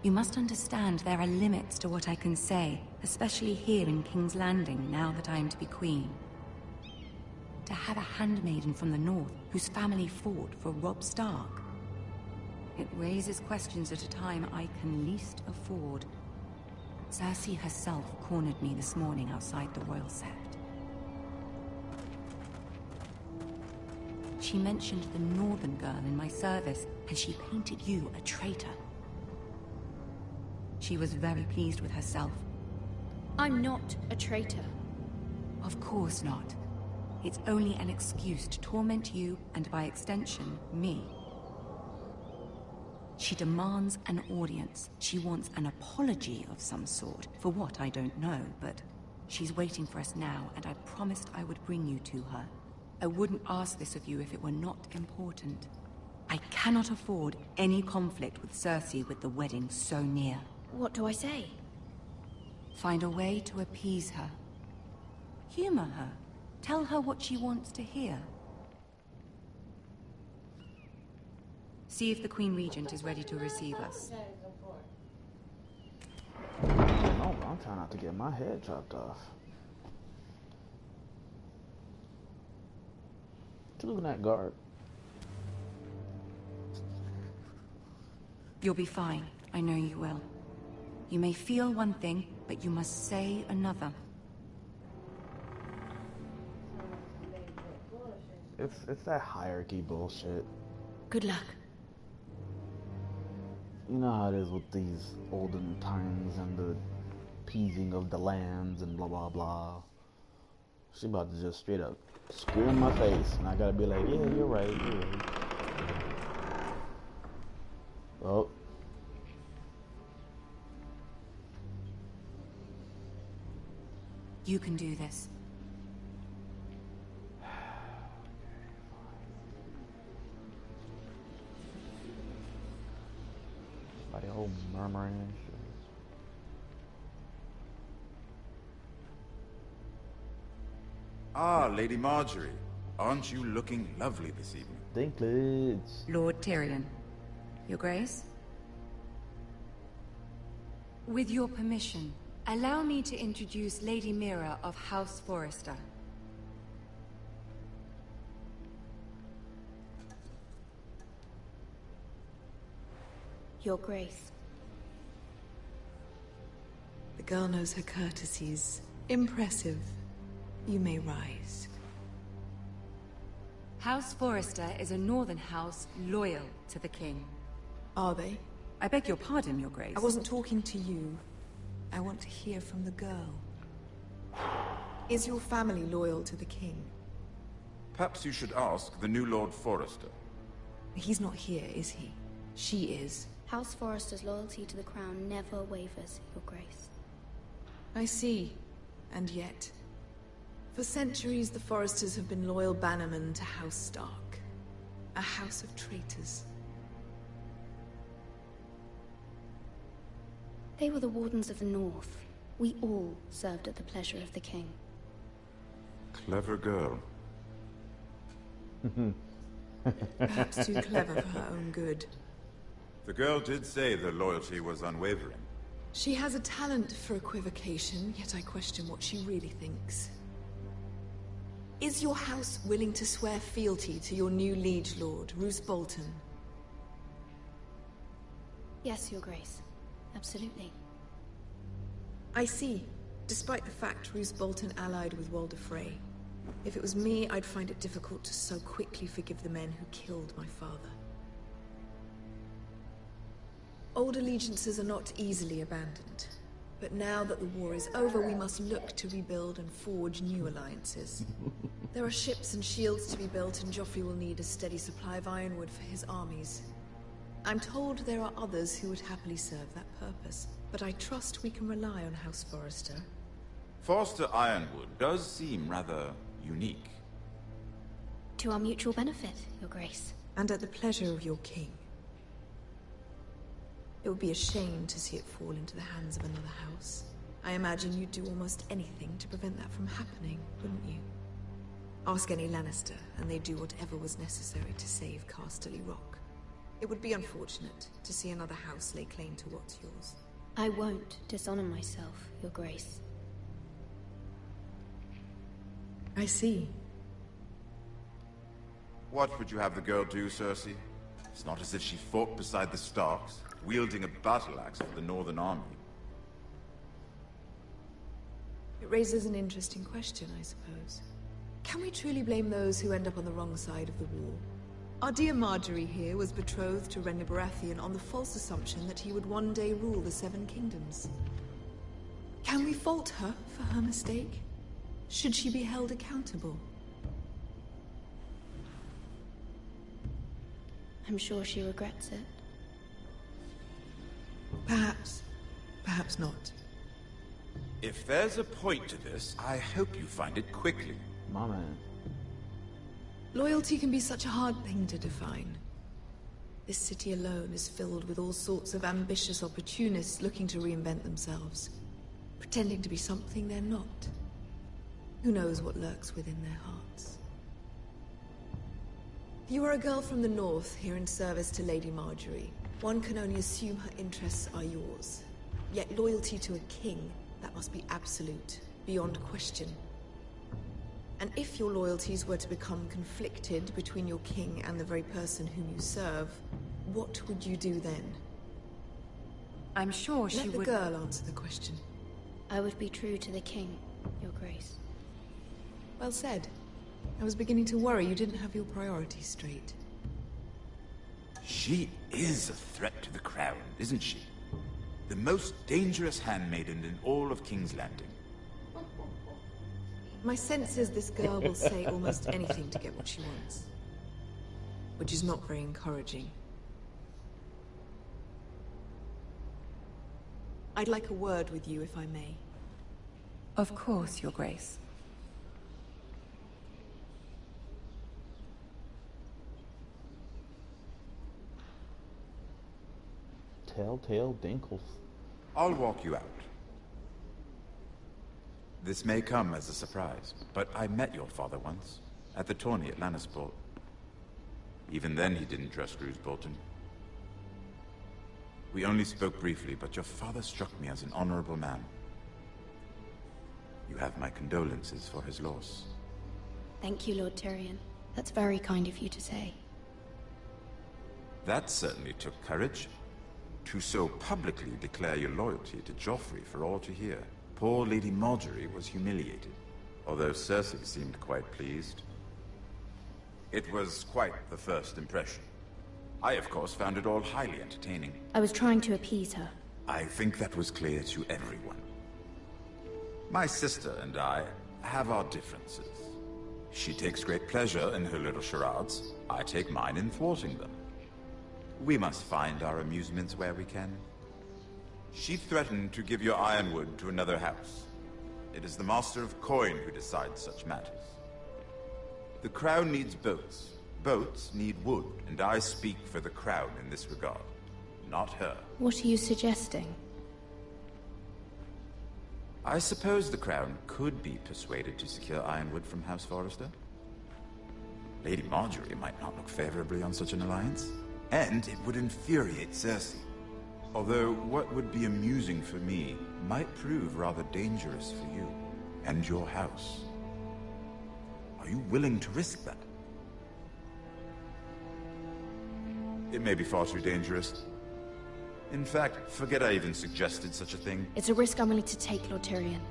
You must understand there are limits to what I can say, especially here in King's Landing, now that I am to be queen. To have a handmaiden from the north, whose family fought for Robb Stark. It raises questions at a time I can least afford. Cersei herself cornered me this morning outside the Royal Sept. She mentioned the northern girl in my service, and she painted you a traitor. She was very pleased with herself. I'm not a traitor. Of course not. It's only an excuse to torment you, and by extension, me. She demands an audience. She wants an apology of some sort. For what, I don't know, but she's waiting for us now, and I promised I would bring you to her. I wouldn't ask this of you if it were not important. I cannot afford any conflict with Cersei with the wedding so near. What do I say? Find a way to appease her. Humor her. Tell her what she wants to hear. See if the Queen Regent is ready to receive us. No, I'm trying not to get my head chopped off. What you looking at, guard? You'll be fine. I know you will. You may feel one thing, but you must say another. It's that hierarchy bullshit. Good luck. You know how it is with these olden times and the appeasing of the lands and blah blah blah. She about to just straight up scream in my face, and I gotta be like, yeah, you're right, you're right. Oh. You can do this. By the whole murmuring and shit. Ah, Lady Marjorie. Aren't you looking lovely this evening? Dinklage. Lord Tyrion. Your Grace? With your permission, allow me to introduce Lady Mira of House Forrester. Your Grace. The girl knows her courtesies. Impressive. You may rise. House Forrester is a northern house loyal to the king. Are they? I beg your pardon, Your Grace. I wasn't talking to you. I want to hear from the girl. Is your family loyal to the king? Perhaps you should ask the new Lord Forrester. He's not here, is he? She is. House Forrester's loyalty to the crown never wavers, Your Grace. I see. And yet, for centuries the Forresters have been loyal bannermen to House Stark. A house of traitors. They were the Wardens of the North. We all served at the pleasure of the king. Clever girl. Perhaps too clever for her own good. The girl did say their loyalty was unwavering. She has a talent for equivocation, yet I question what she really thinks. Is your house willing to swear fealty to your new liege lord, Roose Bolton? Yes, Your Grace. Absolutely. I see. Despite the fact Roose Bolton allied with Walder Frey. If it was me, I'd find it difficult to so quickly forgive the men who killed my father. Old allegiances are not easily abandoned. But now that the war is over, we must look to rebuild and forge new alliances. There are ships and shields to be built, and Joffrey will need a steady supply of ironwood for his armies. I'm told there are others who would happily serve that purpose, but I trust we can rely on House Forrester. Forrester Ironwood does seem rather unique. To our mutual benefit, Your Grace. And at the pleasure of your king. It would be a shame to see it fall into the hands of another house. I imagine you'd do almost anything to prevent that from happening, wouldn't you? Ask any Lannister, and they'd do whatever was necessary to save Casterly Rock. It would be unfortunate to see another house lay claim to what's yours. I won't dishonor myself, Your Grace. I see. What would you have the girl do, Cersei? It's not as if she fought beside the Starks, wielding a battle axe for the Northern Army. It raises an interesting question, I suppose. Can we truly blame those who end up on the wrong side of the war? Our dear Marjorie here was betrothed to Renly Baratheon on the false assumption that he would one day rule the Seven Kingdoms. Can we fault her for her mistake? Should she be held accountable? I'm sure she regrets it. Perhaps. Perhaps not. If there's a point to this, I hope you find it quickly. My man. Loyalty can be such a hard thing to define. This city alone is filled with all sorts of ambitious opportunists looking to reinvent themselves. Pretending to be something they're not. Who knows what lurks within their hearts? You are a girl from the north, here in service to Lady Marjorie. One can only assume her interests are yours. Yet loyalty to a king, that must be absolute, beyond question. And if your loyalties were to become conflicted between your king and the very person whom you serve, what would you do then? I'm sure she would... Let the girl answer the question. I would be true to the king, Your Grace. Well said. I was beginning to worry you didn't have your priorities straight. She is a threat to the crown, isn't she? The most dangerous handmaiden in all of King's Landing. My sense is this girl will say almost anything to get what she wants. Which is not very encouraging. I'd like a word with you, if I may. Of course, Your Grace. Telltale Dinkles. I'll walk you out. This may come as a surprise, but I met your father once, at the tourney at Lannisport. Even then he didn't trust Roose Bolton. We only spoke briefly, but your father struck me as an honorable man. You have my condolences for his loss. Thank you, Lord Tyrion. That's very kind of you to say. That certainly took courage. To so publicly declare your loyalty to Joffrey for all to hear. Poor Lady Marjorie was humiliated, although Cersei seemed quite pleased. It was quite the first impression. I, of course, found it all highly entertaining. I was trying to appease her. I think that was clear to everyone. My sister and I have our differences. She takes great pleasure in her little charades. I take mine in thwarting them. We must find our amusements where we can. She threatened to give your ironwood to another house. It is the Master of Coin who decides such matters. The Crown needs boats. Boats need wood, and I speak for the Crown in this regard, not her. What are you suggesting? I suppose the Crown could be persuaded to secure ironwood from House Forrester. Lady Marjorie might not look favorably on such an alliance, and it would infuriate Cersei. Although what would be amusing for me might prove rather dangerous for you and your house. Are you willing to risk that? It may be far too dangerous. In fact, forget I even suggested such a thing. It's a risk I'm willing to take, Lord Tyrion.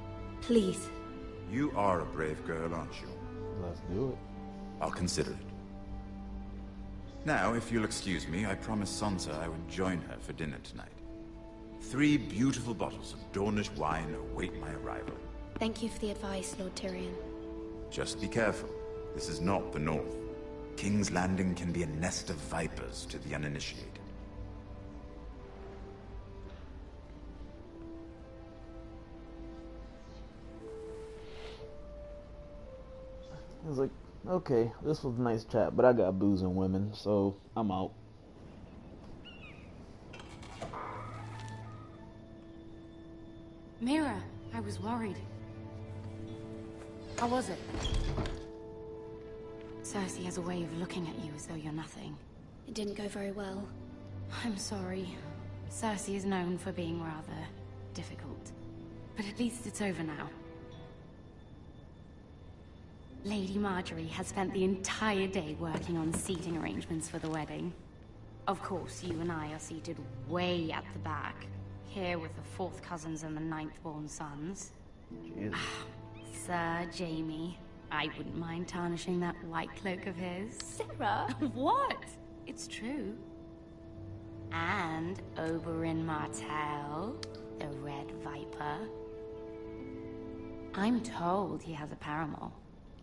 Please. You are a brave girl, aren't you? Let's do it. I'll consider it. Now, if you'll excuse me, I promised Sansa I would join her for dinner tonight. 3 beautiful bottles of Dornish wine await my arrival. Thank you for the advice, Lord Tyrion. Just be careful. This is not the North. King's Landing can be a nest of vipers to the uninitiated. I was like, okay, this was a nice chat, but I got booze and women, so I'm out. Mira, I was worried. How was it? Cersei has a way of looking at you as though you're nothing. It didn't go very well. I'm sorry. Cersei is known for being rather difficult. But at least it's over now. Lady Marjorie has spent the entire day working on seating arrangements for the wedding. Of course, you and I are seated way at the back, here with the 4th cousins and the 9th-born sons. Sir Jaime, I wouldn't mind tarnishing that white cloak of his. Sarah? What? It's true. And Oberyn Martell, the Red Viper. I'm told he has a paramour.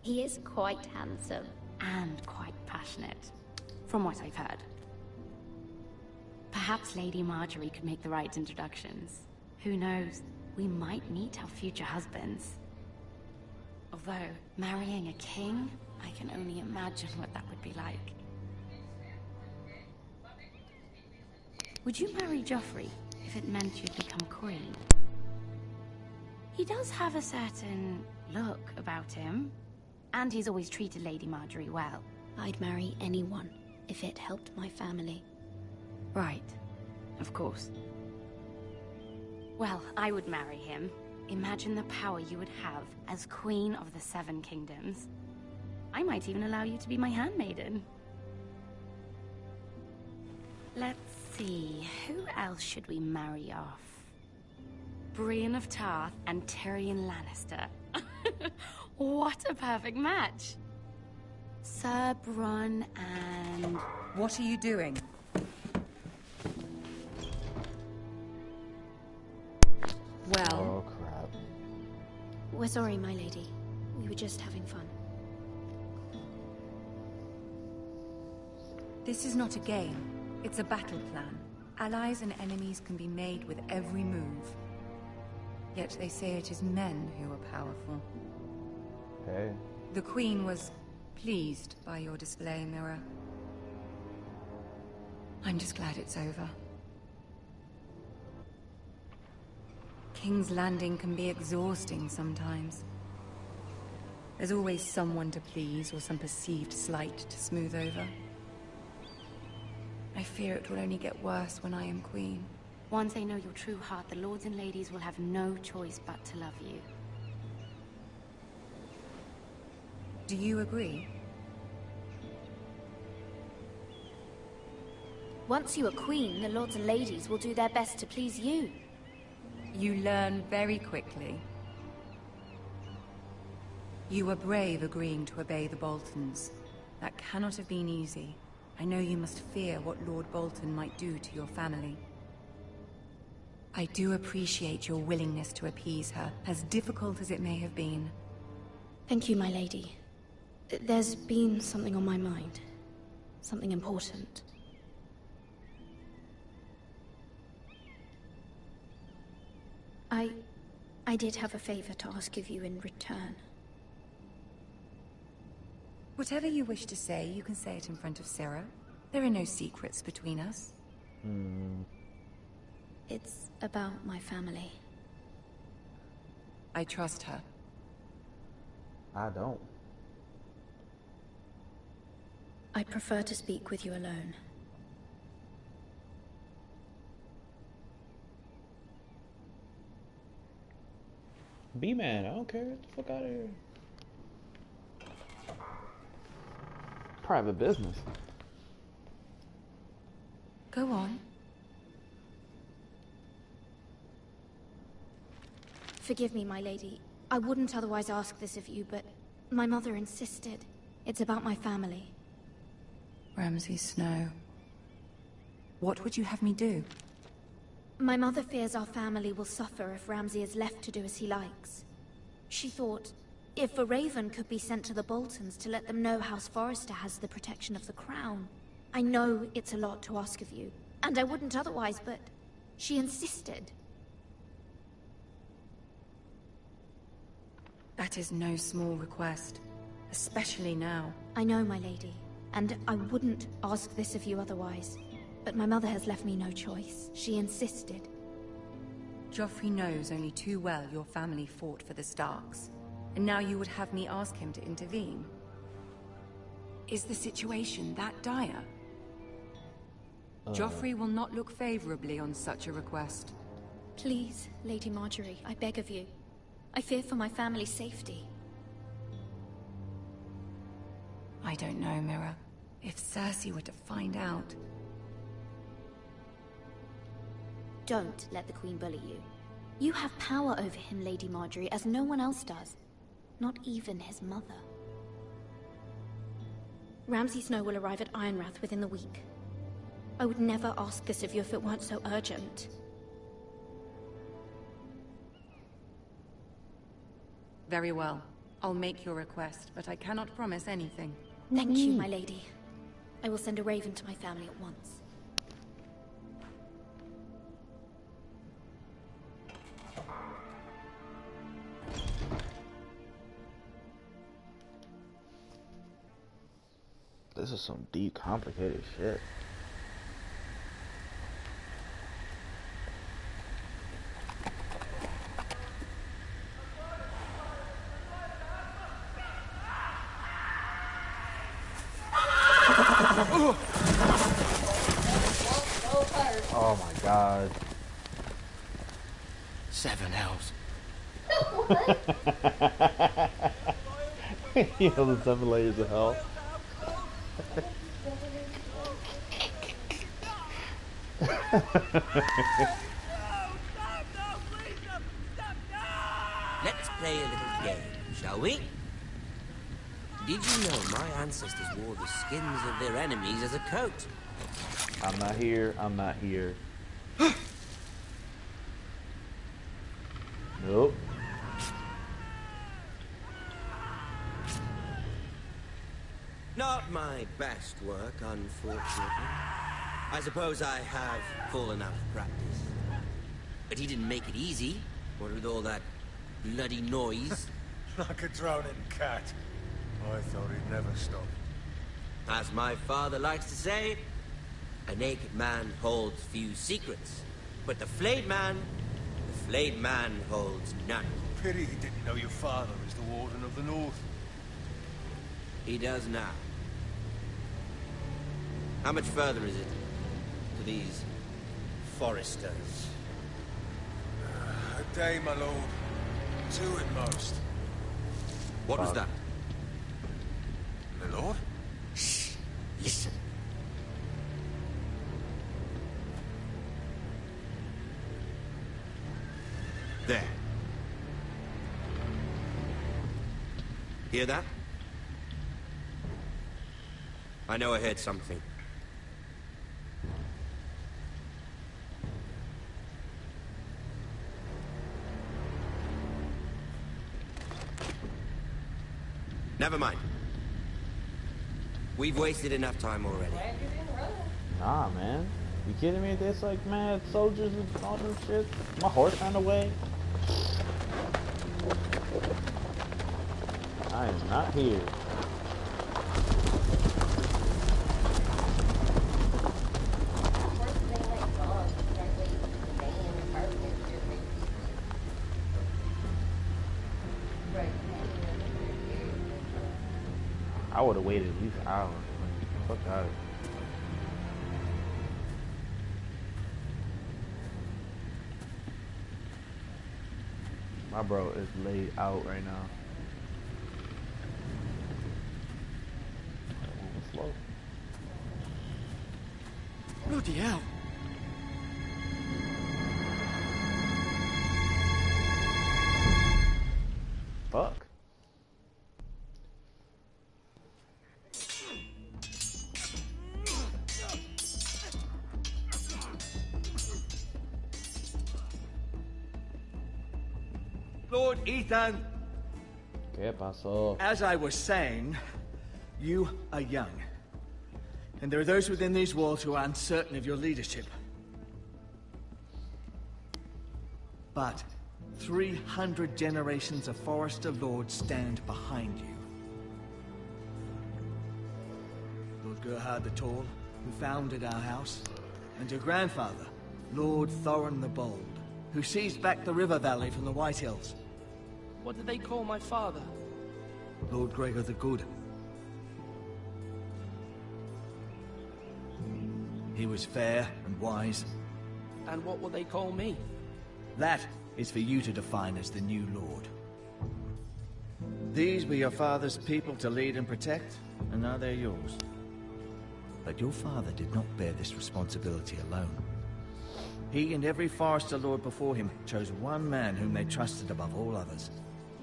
He is quite handsome. And quite passionate, from what I've heard. Perhaps Lady Marjorie could make the right introductions. Who knows? We might meet our future husbands. Although, marrying a king, I can only imagine what that would be like. Would you marry Joffrey if it meant you'd become queen? He does have a certain look about him, and he's always treated Lady Marjorie well. I'd marry anyone if it helped my family. Right. Of course. Well, I would marry him. Imagine the power you would have as Queen of the 7 Kingdoms. I might even allow you to be my handmaiden. Let's see, who else should we marry off? Brienne of Tarth and Tyrion Lannister. What a perfect match! Sir Bronn and... What are you doing? Well... Oh, crap. We're sorry, my lady. We were just having fun. This is not a game. It's a battle plan. Allies and enemies can be made with every move. Yet they say it is men who are powerful. Hey. The Queen was pleased by your display, Mira. I'm just glad it's over. King's Landing can be exhausting sometimes. There's always someone to please or some perceived slight to smooth over. I fear it will only get worse when I am queen. Once they know your true heart, the lords and ladies will have no choice but to love you. Do you agree? Once you are queen, the lords and ladies will do their best to please you. You learn very quickly. You were brave agreeing to obey the Boltons. That cannot have been easy. I know you must fear what Lord Bolton might do to your family. I do appreciate your willingness to appease her, as difficult as it may have been. Thank you, my lady. There's been something on my mind. Something important. I did have a favor to ask of you in return. Whatever you wish to say, you can say it in front of Sarah. There are no secrets between us. It's about my family. I trust her. I don't. I prefer to speak with you alone. B-Man, I don't care. Get the fuck out of here. Private business. Go on. Forgive me, my lady. I wouldn't otherwise ask this of you, but my mother insisted. It's about my family. Ramsay Snow. What would you have me do? My mother fears our family will suffer if Ramsay is left to do as he likes. She thought, if a raven could be sent to the Boltons to let them know House Forrester has the protection of the crown. I know it's a lot to ask of you, and I wouldn't otherwise, but she insisted. That is no small request, especially now. I know, my lady, and I wouldn't ask this of you otherwise. But my mother has left me no choice. She insisted. Joffrey knows only too well your family fought for the Starks, and now you would have me ask him to intervene. Is the situation that dire? Joffrey will not look favorably on such a request. Please, Lady Marjorie, I beg of you. I fear for my family's safety. I don't know, Mira. If Cersei were to find out... Don't let the Queen bully you. You have power over him, Lady Marjorie, as no one else does. Not even his mother. Ramsay Snow will arrive at Ironrath within the week. I would never ask this of you if it weren't so urgent. Very well. I'll make your request, but I cannot promise anything. Thank you, my lady. I will send a raven to my family at once. This is some deep, complicated shit. Oh my god. 7 hells. You know the 7 layers of hell. Let's play a little game, shall we? Did you know my ancestors wore the skins of their enemies as a coat? I'm not here. I'm not here. Nope. Not my best work, unfortunately. I suppose I have fallen out of practice. But he didn't make it easy, what with all that bloody noise. Like a drowning cat. I thought he'd never stop. As my father likes to say, a naked man holds few secrets. But the flayed man holds none. Pity he didn't know your father is the Warden of the North. He does now. How much further is it to these Forresters? A day, my lord. 2 at most. What was that? My lord? Shh. Listen. There. Hear that? I know I heard something. Never mind. We've wasted enough time already. Nah, man. You kidding me? There's like mad soldiers and all them shit. My horse ran away. I am not here. I would have waited at least an hour. Fuck out of it. My bro is laid out right now. Slow. Bloody hell. Fuck. Lord Ethan! ¿Qué pasó? As I was saying, you are young. And there are those within these walls who are uncertain of your leadership. But 300 generations of Forrester Lords stand behind you. Lord Gerhard the Tall, who founded our house, and your grandfather, Lord Thorin the Bold, who seized back the river valley from the White Hills. What did they call my father? Lord Gregor the Good. He was fair and wise. And what will they call me? That is for you to define as the new Lord. These were your father's people to lead and protect, and now they're yours. But your father did not bear this responsibility alone. He and every Forrester Lord before him chose one man whom they trusted above all others.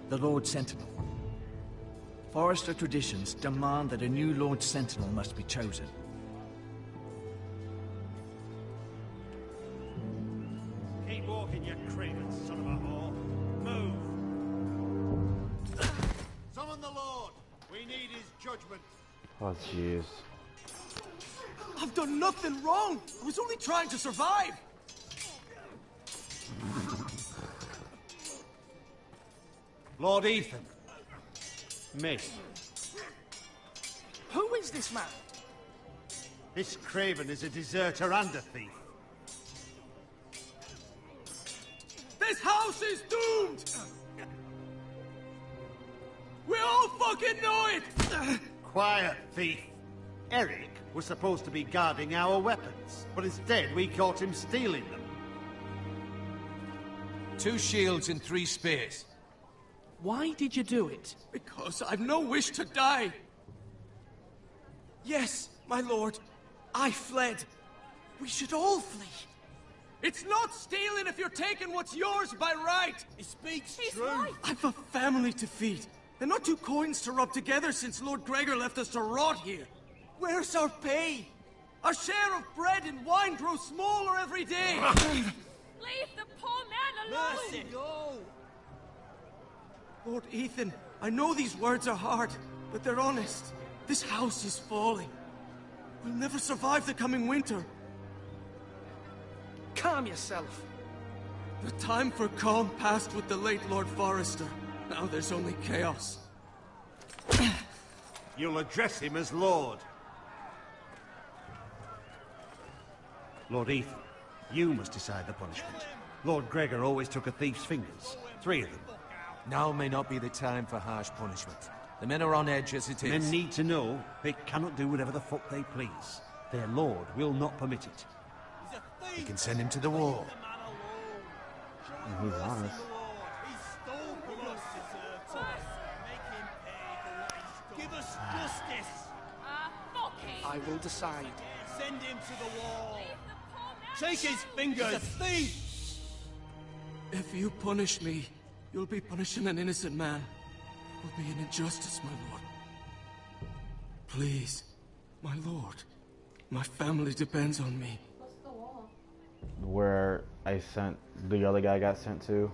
The Lord Sentinel. Forrester traditions demand that a new Lord Sentinel must be chosen. Keep walking, you craven son of a whore. Move! Summon the Lord! We need his judgment. Oh, jeez. I've done nothing wrong. I was only trying to survive. Lord Ethan. Miss. Who is this man? This craven is a deserter and a thief. This house is doomed! We all fucking know it! Quiet, thief. Eric was supposed to be guarding our weapons, but instead we caught him stealing them. 2 shields and 3 spears. Why did you do it? Because I've no wish to die. Yes, my lord. I fled. We should all flee. It's not stealing if you're taking what's yours by right. He speaks He's true. right. I've a family to feed. And not 2 coins to rub together since Lord Gregor left us to rot here. Where's our pay? Our share of bread and wine grows smaller every day. Leave the poor man alone! Mercy, no! Lord Ethan, I know these words are hard, but they're honest. This house is falling. We'll never survive the coming winter. Calm yourself. The time for calm passed with the late Lord Forrester. Now there's only chaos. You'll address him as Lord. Lord Ethan, you must decide the punishment. Lord Gregor always took a thief's fingers. 3 of them. Now may not be the time for harsh punishment. The men are on edge as it is. Men need to know they cannot do whatever the fuck they please. Their lord will not permit it. We can send him to the wall. He's honest. Give us justice. Fuck him! I will decide. Send him to the wall. Take his fingers. He's a thief. If you punish me, you'll be punishing an innocent man. It will be an injustice, my lord. Please, my lord. My family depends on me. Where I sent the other guy got sent to.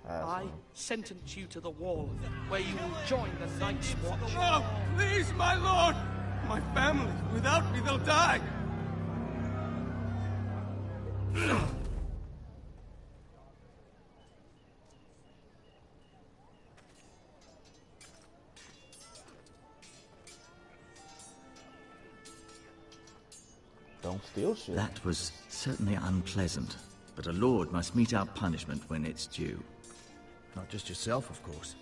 I sentence you to the wall, where you will join the Night's Watch. No! Please, my lord! My family, without me, they'll die! Don't steal shit. That was certainly unpleasant, but a lord must mete out punishment when it's due. Not just yourself, of course.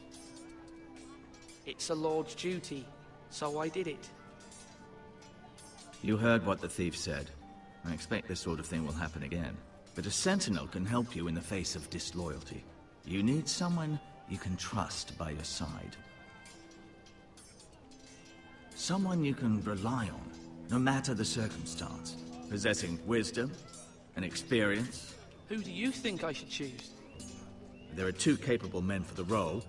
It's a lord's duty, so I did it. You heard what the thief said. I expect this sort of thing will happen again. But a sentinel can help you in the face of disloyalty. You need someone you can trust by your side. Someone you can rely on, no matter the circumstance. Possessing wisdom and experience. Who do you think I should choose? There are two capable men for the role.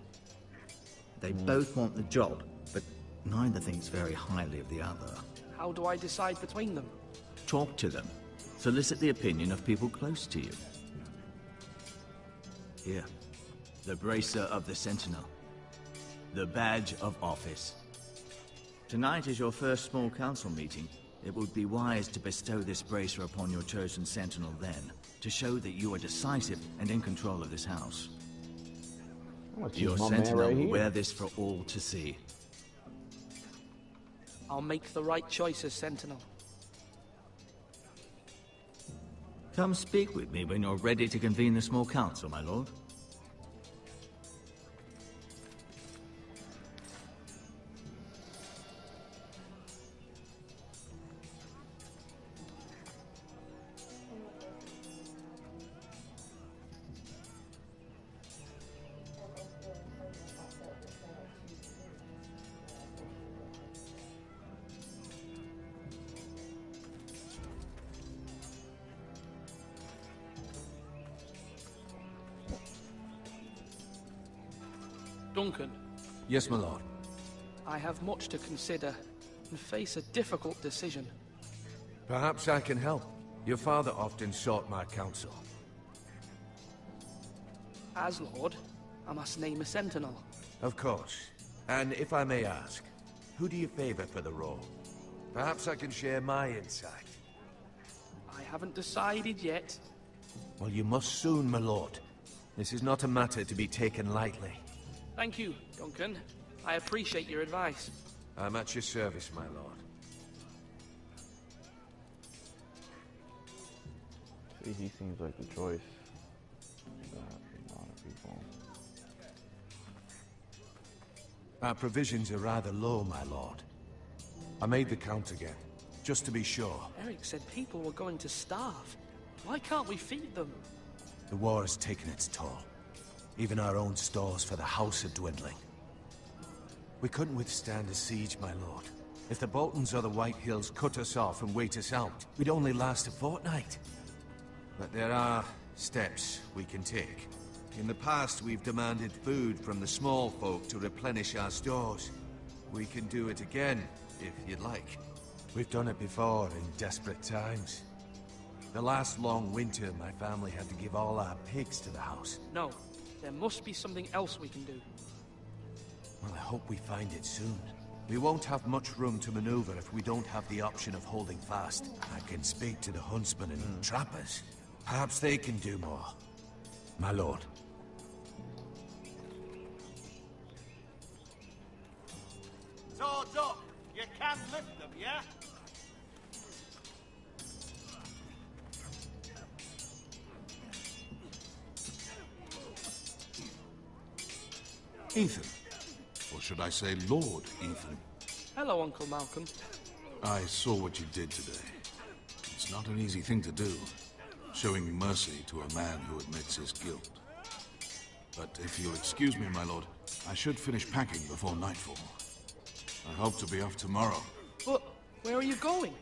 They both want the job, but neither thinks very highly of the other. How do I decide between them? Talk to them. Solicit the opinion of people close to you. Here. The Bracer of the Sentinel. The Badge of Office. Tonight is your first small council meeting. It would be wise to bestow this bracer upon your chosen sentinel then, to show that you are decisive and in control of this house. Your sentinel will wear this for all to see. I'll make the right choice as sentinel. Come speak with me when you're ready to convene the small council, my lord. Duncan. Yes, my lord. I have much to consider and face a difficult decision. Perhaps I can help. Your father often sought my counsel. As Lord, I must name a sentinel. Of course. And if I may ask, who do you favor for the role? Perhaps I can share my insight. I haven't decided yet. Well, you must soon, my lord. This is not a matter to be taken lightly. Thank you, Duncan. I appreciate your advice. I'm at your service, my lord. See, he seems like the choice. A lot of people. Our provisions are rather low, my lord. I made the count again, just to be sure. Eric said people were going to starve. Why can't we feed them? The war has taken its toll. Even our own stores for the house are dwindling. We couldn't withstand a siege, my lord. If the Boltons or the White Hills cut us off and wait us out, we'd only last a fortnight. But there are steps we can take. In the past, we've demanded food from the small folk to replenish our stores. We can do it again, if you'd like. We've done it before in desperate times. The last long winter, my family had to give all our pigs to the house. No. There must be something else we can do. Well, I hope we find it soon. We won't have much room to maneuver if we don't have the option of holding fast. I can speak to the huntsmen and trappers. Perhaps they can do more. My lord. Swords up! You can lift them, yeah? Ethan. Or should I say Lord Ethan? Hello, Uncle Malcolm. I saw what you did today. It's not an easy thing to do, showing mercy to a man who admits his guilt. But if you'll excuse me, my lord, I should finish packing before nightfall. I hope to be off tomorrow. But where are you going?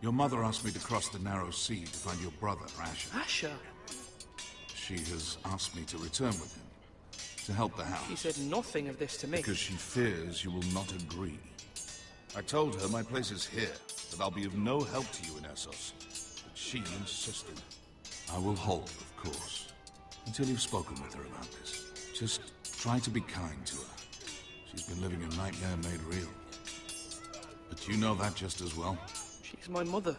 Your mother asked me to cross the narrow sea to find your brother, Asher. Asher? She has asked me to return with him, to help the house. She said nothing of this to me. Because she fears you will not agree. I told her my place is here, that I'll be of no help to you in Essos. But she insisted. I will hold, of course, until you've spoken with her about this. Just try to be kind to her. She's been living a nightmare made real. But you know that just as well. She's my mother.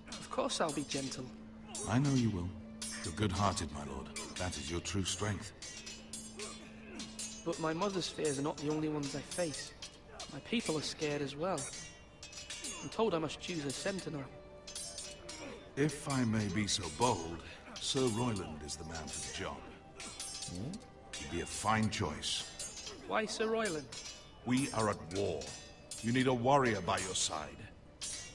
Of course I'll be gentle. I know you will. You're good-hearted, my lord. That is your true strength. But my mother's fears are not the only ones I face. My people are scared as well. I'm told I must choose a sentinel. If I may be so bold, Sir Royland is the man for the job. He'd be a fine choice. Why Sir Royland? We are at war. You need a warrior by your side.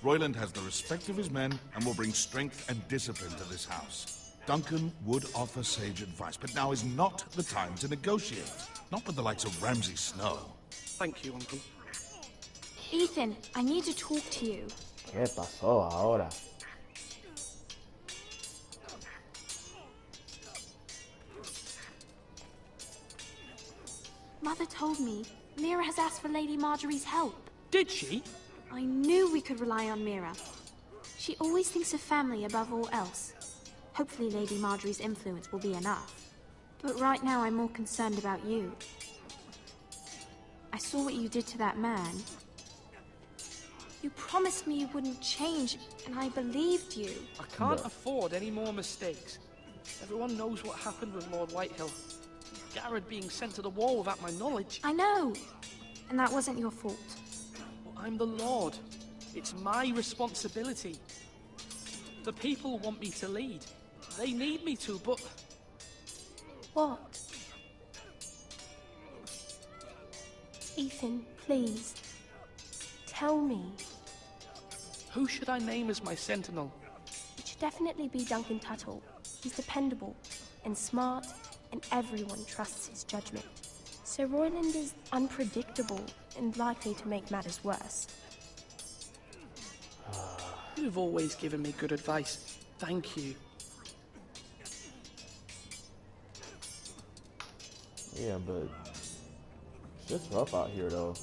Royland has the respect of his men and will bring strength and discipline to this house. Duncan would offer sage advice, but now is not the time to negotiate. Not with the likes of Ramsay Snow. Thank you, Uncle. Ethan, I need to talk to you. ¿Qué pasó ahora? Mother told me Mira has asked for Lady Marjorie's help. Did she? I knew we could rely on Mira. She always thinks of family above all else. Hopefully Lady Marjorie's influence will be enough. But right now I'm more concerned about you. I saw what you did to that man. You promised me you wouldn't change, and I believed you. I can't afford any more mistakes. Everyone knows what happened with Lord Whitehill. Garrett being sent to the wall without my knowledge. I know. And that wasn't your fault. Well, I'm the Lord. It's my responsibility. The people want me to lead. They need me to, but... What? Ethan, please. Tell me. Who should I name as my sentinel? It should definitely be Duncan Tuttle. He's dependable and smart, and everyone trusts his judgment. Sir Royland is unpredictable and likely to make matters worse. You've always given me good advice. Thank you. Yeah, but it's just rough out here, though.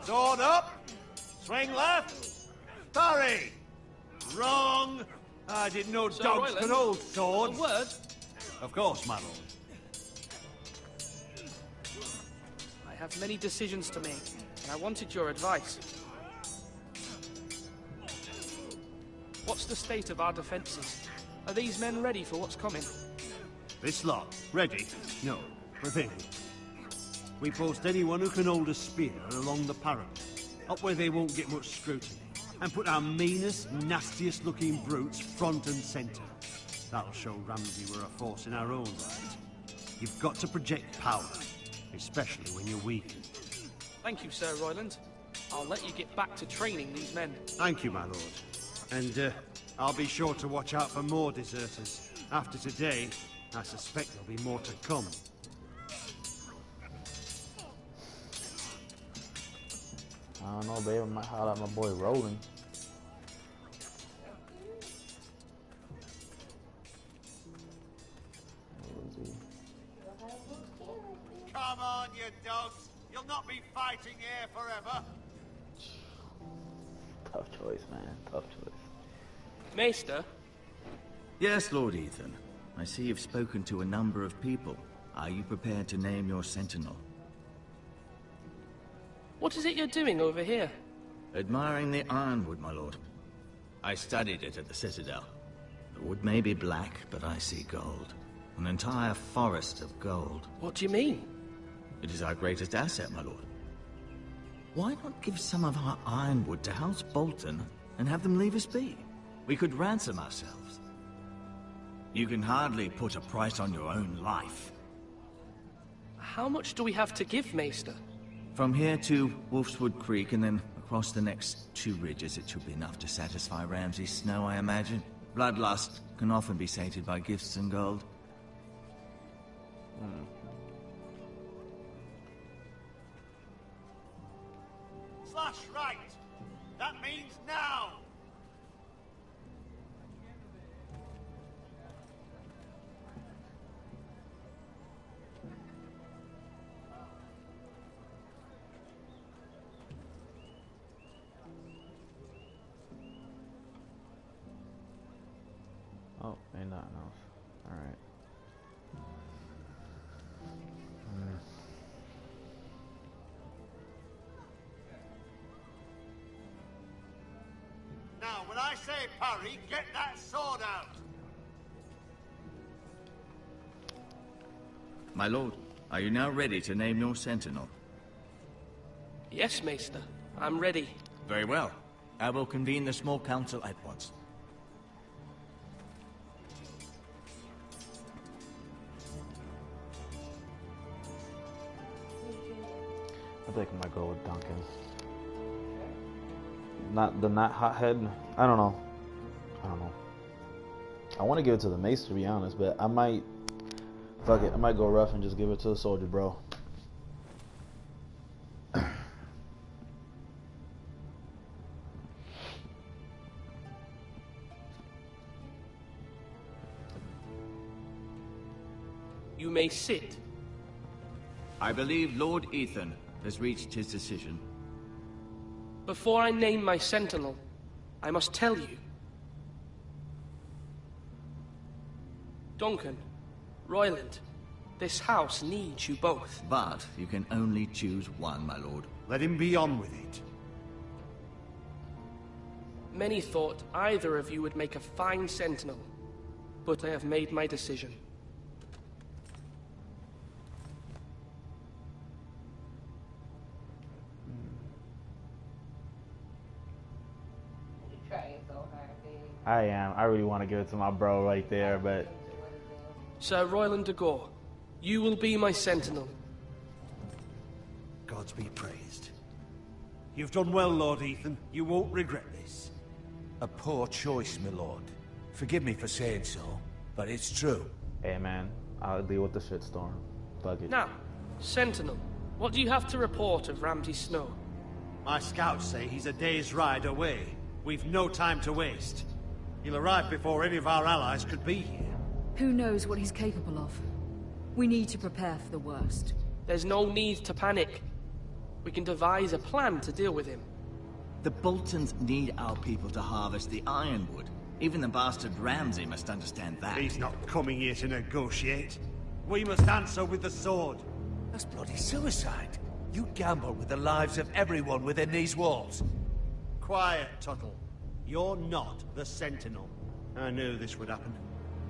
Sword up! Swing left! Parry! Wrong! I didn't know Sir dogs Royland, could hold swords. A word? Of course, my lord. I have many decisions to make, and I wanted your advice. What's the state of our defences? Are these men ready for what's coming? This lot, ready? No, prepared. We post anyone who can hold a spear along the parapet, up where they won't get much scrutiny, and put our meanest, nastiest looking brutes front and centre. That'll show Ramsay we're a force in our own right. You've got to project power, especially when you're weakened. Thank you, Sir Royland. I'll let you get back to training these men. Thank you, my lord. And I'll be sure to watch out for more deserters. After today, I suspect there'll be more to come. I don't know, babe. I might holler at my boy Roland. Come on, you dogs. You'll not be fighting here forever. Tough choice, man. Tough choice. Maester? Yes, Lord Ethan. I see you've spoken to a number of people. Are you prepared to name your sentinel? What is it you're doing over here? Admiring the ironwood, my lord. I studied it at the Citadel. The wood may be black, but I see gold. An entire forest of gold. What do you mean? It is our greatest asset, my lord. Why not give some of our ironwood to House Bolton and have them leave us be? We could ransom ourselves. You can hardly put a price on your own life. How much do we have to give, Maester? From here to Wolfswood Creek and then across the next 2 ridges, it should be enough to satisfy Ramsay Snow, I imagine. Bloodlust can often be sated by gifts and gold. Slash right. That means now. Oh, ain't nothing else. Alright. Now, when I say parry, get that sword out. My lord, are you now ready to name your sentinel? Yes, Maester. I'm ready. Very well. I will convene the small council at once. I think I might go with Duncan. Not hothead. I don't know. I want to give it to the mace, to be honest, but I might. Fuck it. I might go rough and just give it to the soldier, bro. You may sit. I believe Lord Ethan has reached his decision. Before I name my sentinel, I must tell you. Duncan, Royland, this house needs you both. But you can only choose one, my lord. Let him be on with it. Many thought either of you would make a fine sentinel, but I have made my decision. I am. I really want to give it to my bro right there, but... Sir Royland de Gore, you will be my sentinel. Gods be praised. You've done well, Lord Ethan. You won't regret this. A poor choice, my lord. Forgive me for saying so, but it's true. Hey, man. I'll deal with the shitstorm. Fuck it. Now, sentinel, what do you have to report of Ramsay Snow? My scouts say he's a day's ride away. We've no time to waste. He'll arrive before any of our allies could be here. Who knows what he's capable of? We need to prepare for the worst. There's no need to panic. We can devise a plan to deal with him. The Boltons need our people to harvest the ironwood. Even the bastard Ramsay must understand that. He's not coming here to negotiate. We must answer with the sword. That's bloody suicide. You gamble with the lives of everyone within these walls. Quiet, Tuttle. You're not the Sentinel. I knew this would happen.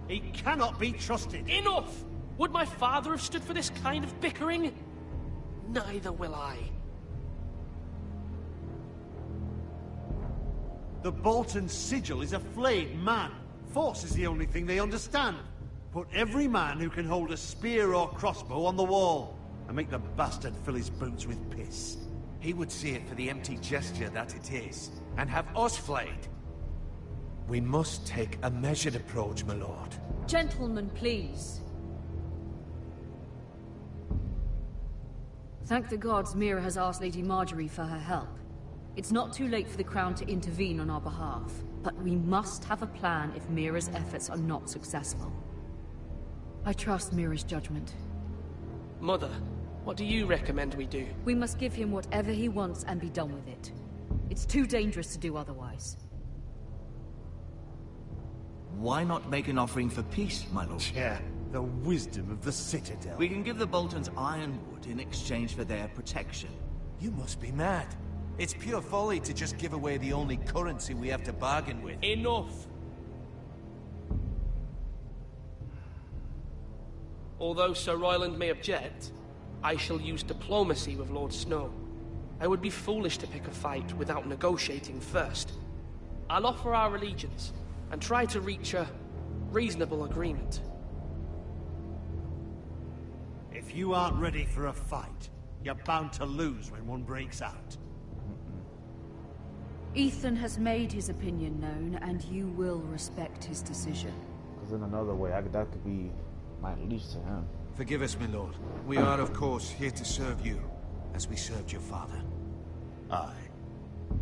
He cannot be trusted. Enough! Would my father have stood for this kind of bickering? Neither will I. The Bolton sigil is a flayed man. Force is the only thing they understand. Put every man who can hold a spear or crossbow on the wall, and make the bastard fill his boots with piss. He would see it for the empty gesture that it is, and have us flayed. We must take a measured approach, my lord. Gentlemen, please. Thank the gods Mira has asked Lady Marjorie for her help. It's not too late for the Crown to intervene on our behalf, but we must have a plan if Mira's efforts are not successful. I trust Mira's judgment. Mother, what do you recommend we do? We must give him whatever he wants and be done with it. It's too dangerous to do otherwise. Why not make an offering for peace, my lord? Yeah, the wisdom of the Citadel. We can give the Boltons ironwood in exchange for their protection. You must be mad. It's pure folly to just give away the only currency we have to bargain with. Enough! Although Sir Royland may object, I shall use diplomacy with Lord Snow. I would be foolish to pick a fight without negotiating first. I'll offer our allegiance, and try to reach a reasonable agreement. If you aren't ready for a fight, you're bound to lose when one breaks out. Ethan has made his opinion known, and you will respect his decision. Because in another way, that could be my leash to him. Forgive us, my lord. We are, of course, here to serve you, as we served your father. Aye.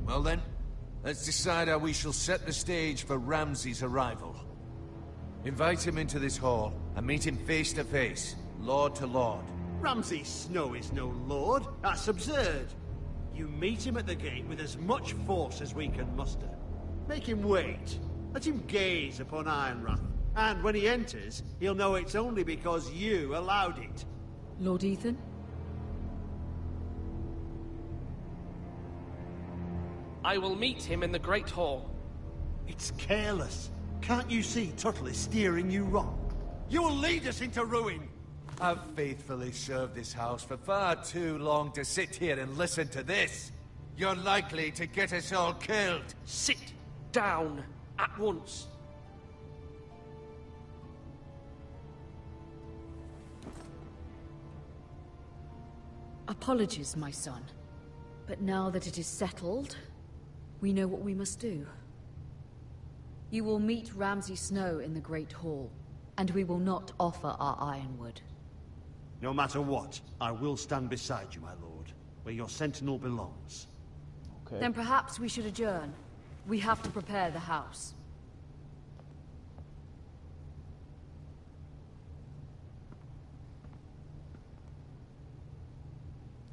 Well then, let's decide how we shall set the stage for Ramsay's arrival. Invite him into this hall, and meet him face to face, lord to lord. Ramsay Snow is no lord. That's absurd. You meet him at the gate with as much force as we can muster. Make him wait. Let him gaze upon Ironrath. And when he enters, he'll know it's only because you allowed it. Lord Ethan? I will meet him in the Great Hall. It's careless. Can't you see Tuttle is steering you wrong? You will lead us into ruin! I've faithfully served this house for far too long to sit here and listen to this. You're likely to get us all killed. Sit down at once. Apologies, my son. But now that it is settled, we know what we must do. You will meet Ramsay Snow in the Great Hall, and we will not offer our ironwood. No matter what, I will stand beside you, my lord, where your sentinel belongs. Okay. Then perhaps we should adjourn. We have to prepare the house.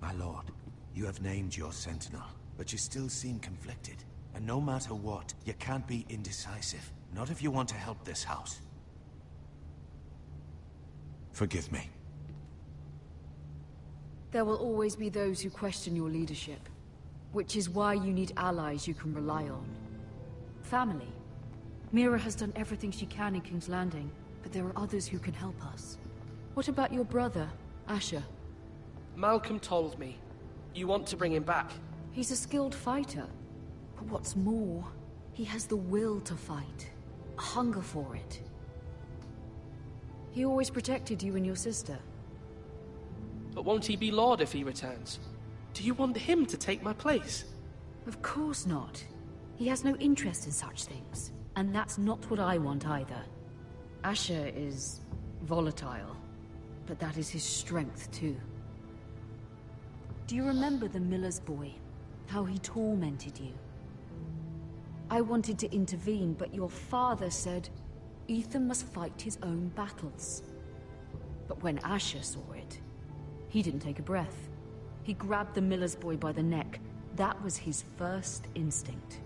My lord, you have named your sentinel, but you still seem conflicted. And no matter what, you can't be indecisive. Not if you want to help this house. Forgive me. There will always be those who question your leadership, which is why you need allies you can rely on. Family. Mira has done everything she can in King's Landing, but there are others who can help us. What about your brother, Asher? Malcolm told me. You want to bring him back? He's a skilled fighter. But what's more, he has the will to fight. A hunger for it. He always protected you and your sister. But won't he be Lord if he returns? Do you want him to take my place? Of course not. He has no interest in such things. And that's not what I want either. Asher is volatile, but that is his strength too. Do you remember the miller's boy? How he tormented you? I wanted to intervene, but your father said Ethan must fight his own battles. But when Asher saw it, he didn't take a breath. He grabbed the miller's boy by the neck. That was his first instinct.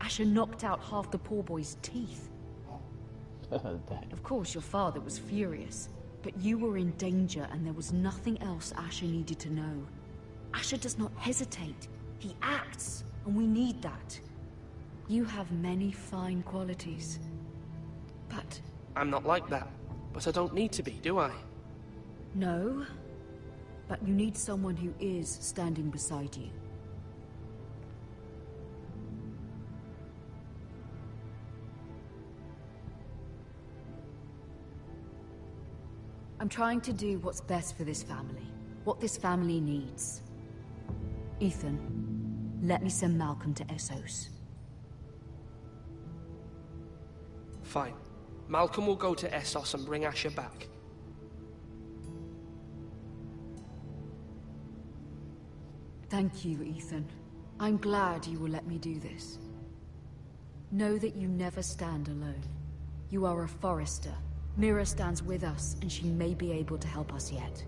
Asher knocked out half the poor boy's teeth. Of course, your father was furious, but you were in danger and there was nothing else Asher needed to know. Asher does not hesitate. He acts, and we need that. You have many fine qualities, but... I'm not like that, but I don't need to be, do I? No, but you need someone who is standing beside you. I'm trying to do what's best for this family, what this family needs. Ethan, let me send Malcolm to Essos. Fine. Malcolm will go to Essos and bring Asher back. Thank you, Ethan. I'm glad you will let me do this. Know that you never stand alone. You are a Forrester. Mira stands with us, and she may be able to help us yet.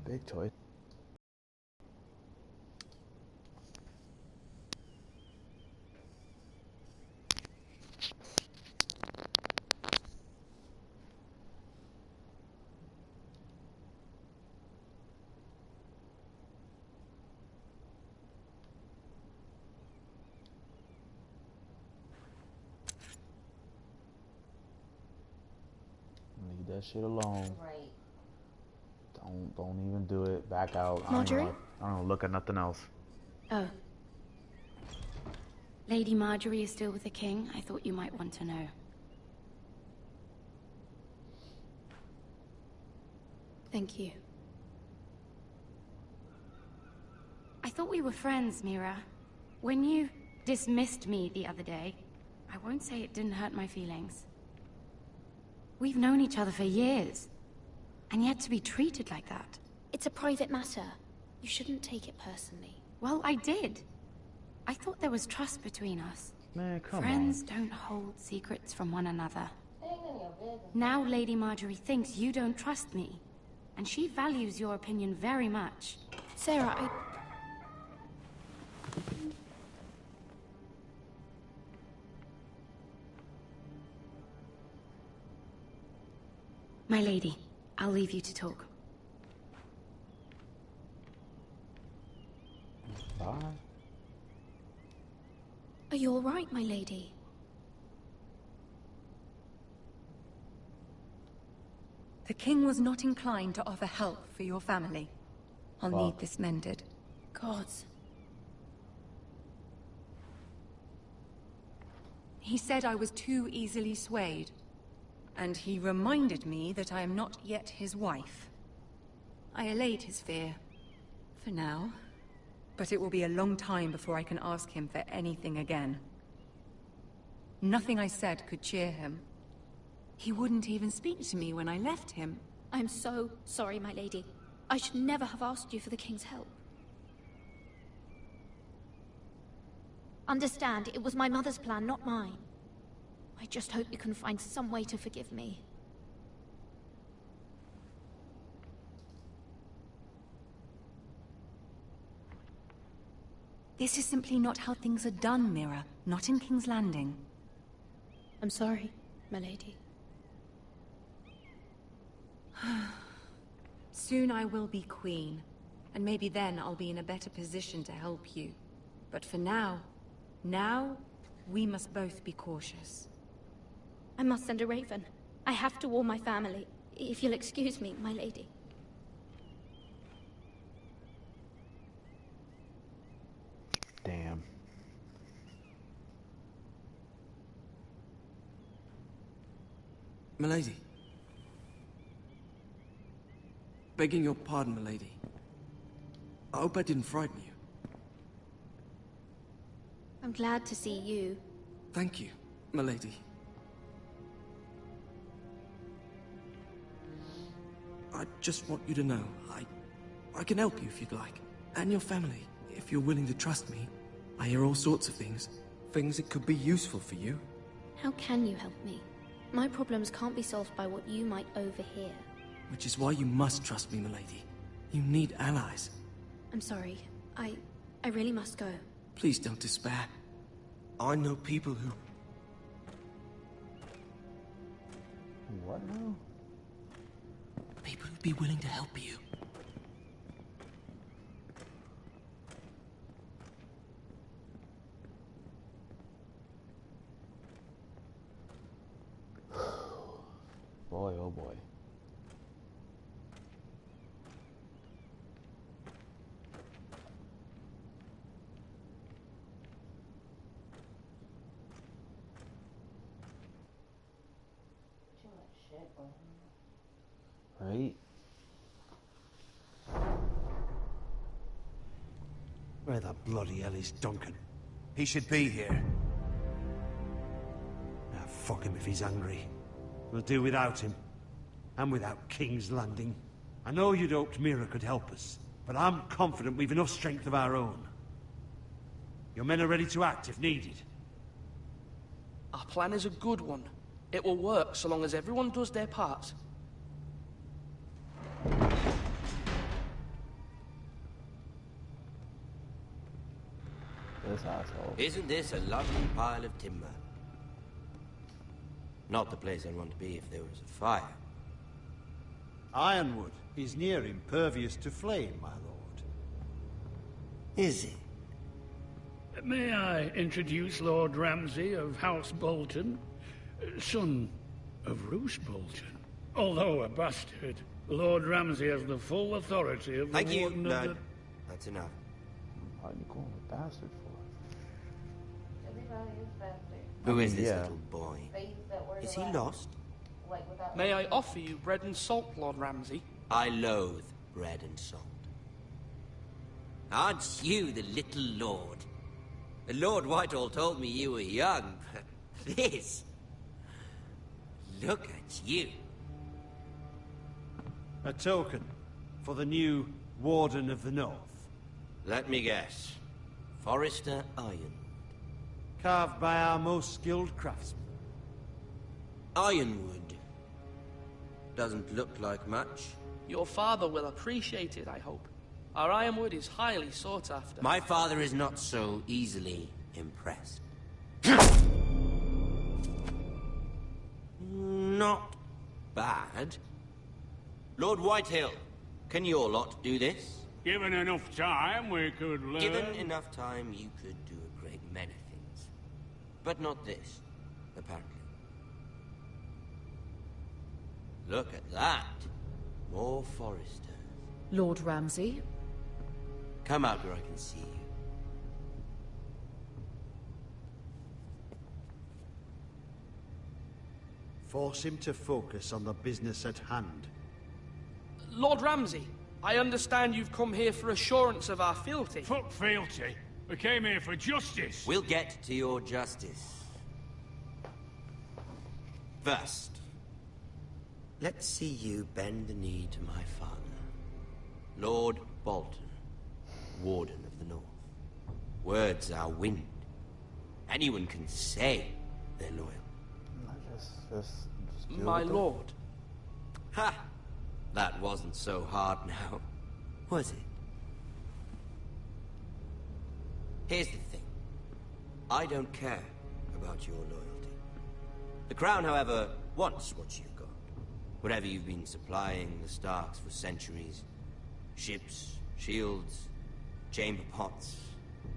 Big toy. Leave that shit alone. Right. Don't even do it. Back out. Marjorie? I don't look at nothing else. Oh. Lady Marjorie is still with the king? I thought you might want to know. Thank you. I thought we were friends, Mira. When you dismissed me the other day, I won't say it didn't hurt my feelings. We've known each other for years. And yet to be treated like that. It's a private matter. You shouldn't take it personally. Well, I did. I thought there was trust between us. Man, come Friends don't hold secrets from one another. Now Lady Marjorie thinks you don't trust me. And she values your opinion very much. Sarah, My lady, I'll leave you to talk. Are you all right, my lady? The king was not inclined to offer help for your family. I'll need this mended. Gods. He said I was too easily swayed. And he reminded me that I am not yet his wife. I allayed his fear. For now. But it will be a long time before I can ask him for anything again. Nothing I said could cheer him. He wouldn't even speak to me when I left him. I'm so sorry, my lady. I should never have asked you for the king's help. Understand, it was my mother's plan, not mine. I just hope you can find some way to forgive me. This is simply not how things are done, Mira. Not in King's Landing. I'm sorry, my lady. Soon I will be queen, and maybe then I'll be in a better position to help you. But for now, we must both be cautious. I must send a raven. I have to warn my family. If you'll excuse me, my lady. Damn. Milady. Begging your pardon, milady. I hope I didn't frighten you. I'm glad to see you. Thank you, milady. I just want you to know, I can help you if you'd like. And your family, if you're willing to trust me. I hear all sorts of things. Things that could be useful for you. How can you help me? My problems can't be solved by what you might overhear. Which is why you must trust me, milady. You need allies. I'm sorry. I really must go. Please don't despair. I know people who... What now? People who'd be willing to help you. Boy, oh boy. Right? Where the bloody hell is Duncan? He should be here. Ah, fuck him if he's angry. We'll do without him. And without King's Landing. I know you'd hoped Mira could help us, but I'm confident we've enough strength of our own. Your men are ready to act if needed. Our plan is a good one. It will work so long as everyone does their part. This asshole. Isn't this a lovely pile of timber? Not the place I'd want to be if there was a fire. Ironwood is near impervious to flame, my lord. Is it? May I introduce Lord Ramsay of House Bolton, son of Roose Bolton. Although a bastard, Lord Ramsay has the full authority of the Thank you, Warden of Lord. the... That's enough. Why are you calling a bastard for? Who is this Yeah. little boy? Is he lost? May I offer you bread and salt, Lord Ramsay? I loathe bread and salt. Aren't you the little lord? The Lord Whitehall told me you were young, but this... Look at you. A token for the new Warden of the North. Let me guess. Forrester Iron. Carved by our most skilled craftsmen. Ironwood. Doesn't look like much. Your father will appreciate it, I hope. Our ironwood is highly sought after. My father is not so easily impressed. Not bad. Lord Whitehill, can your lot do this? Given enough time, we could learn. Given enough time, you could do a great many things. But not this, apparently. Look at that. More Foresters. Lord Ramsay? Come out where I can see you. Force him to focus on the business at hand. Lord Ramsay, I understand you've come here for assurance of our fealty. Fuck fealty. We came here for justice. We'll get to your justice. First, let's see you bend the knee to my father, Lord Bolton, Warden of the North. Words are wind. Anyone can say they're loyal. Just My lord. Ha! That wasn't so hard now, was it? Here's the thing. I don't care about your loyalty. The Crown, however, wants what you've got. Whatever you've been supplying the Starks for centuries. Ships, shields, chamber pots.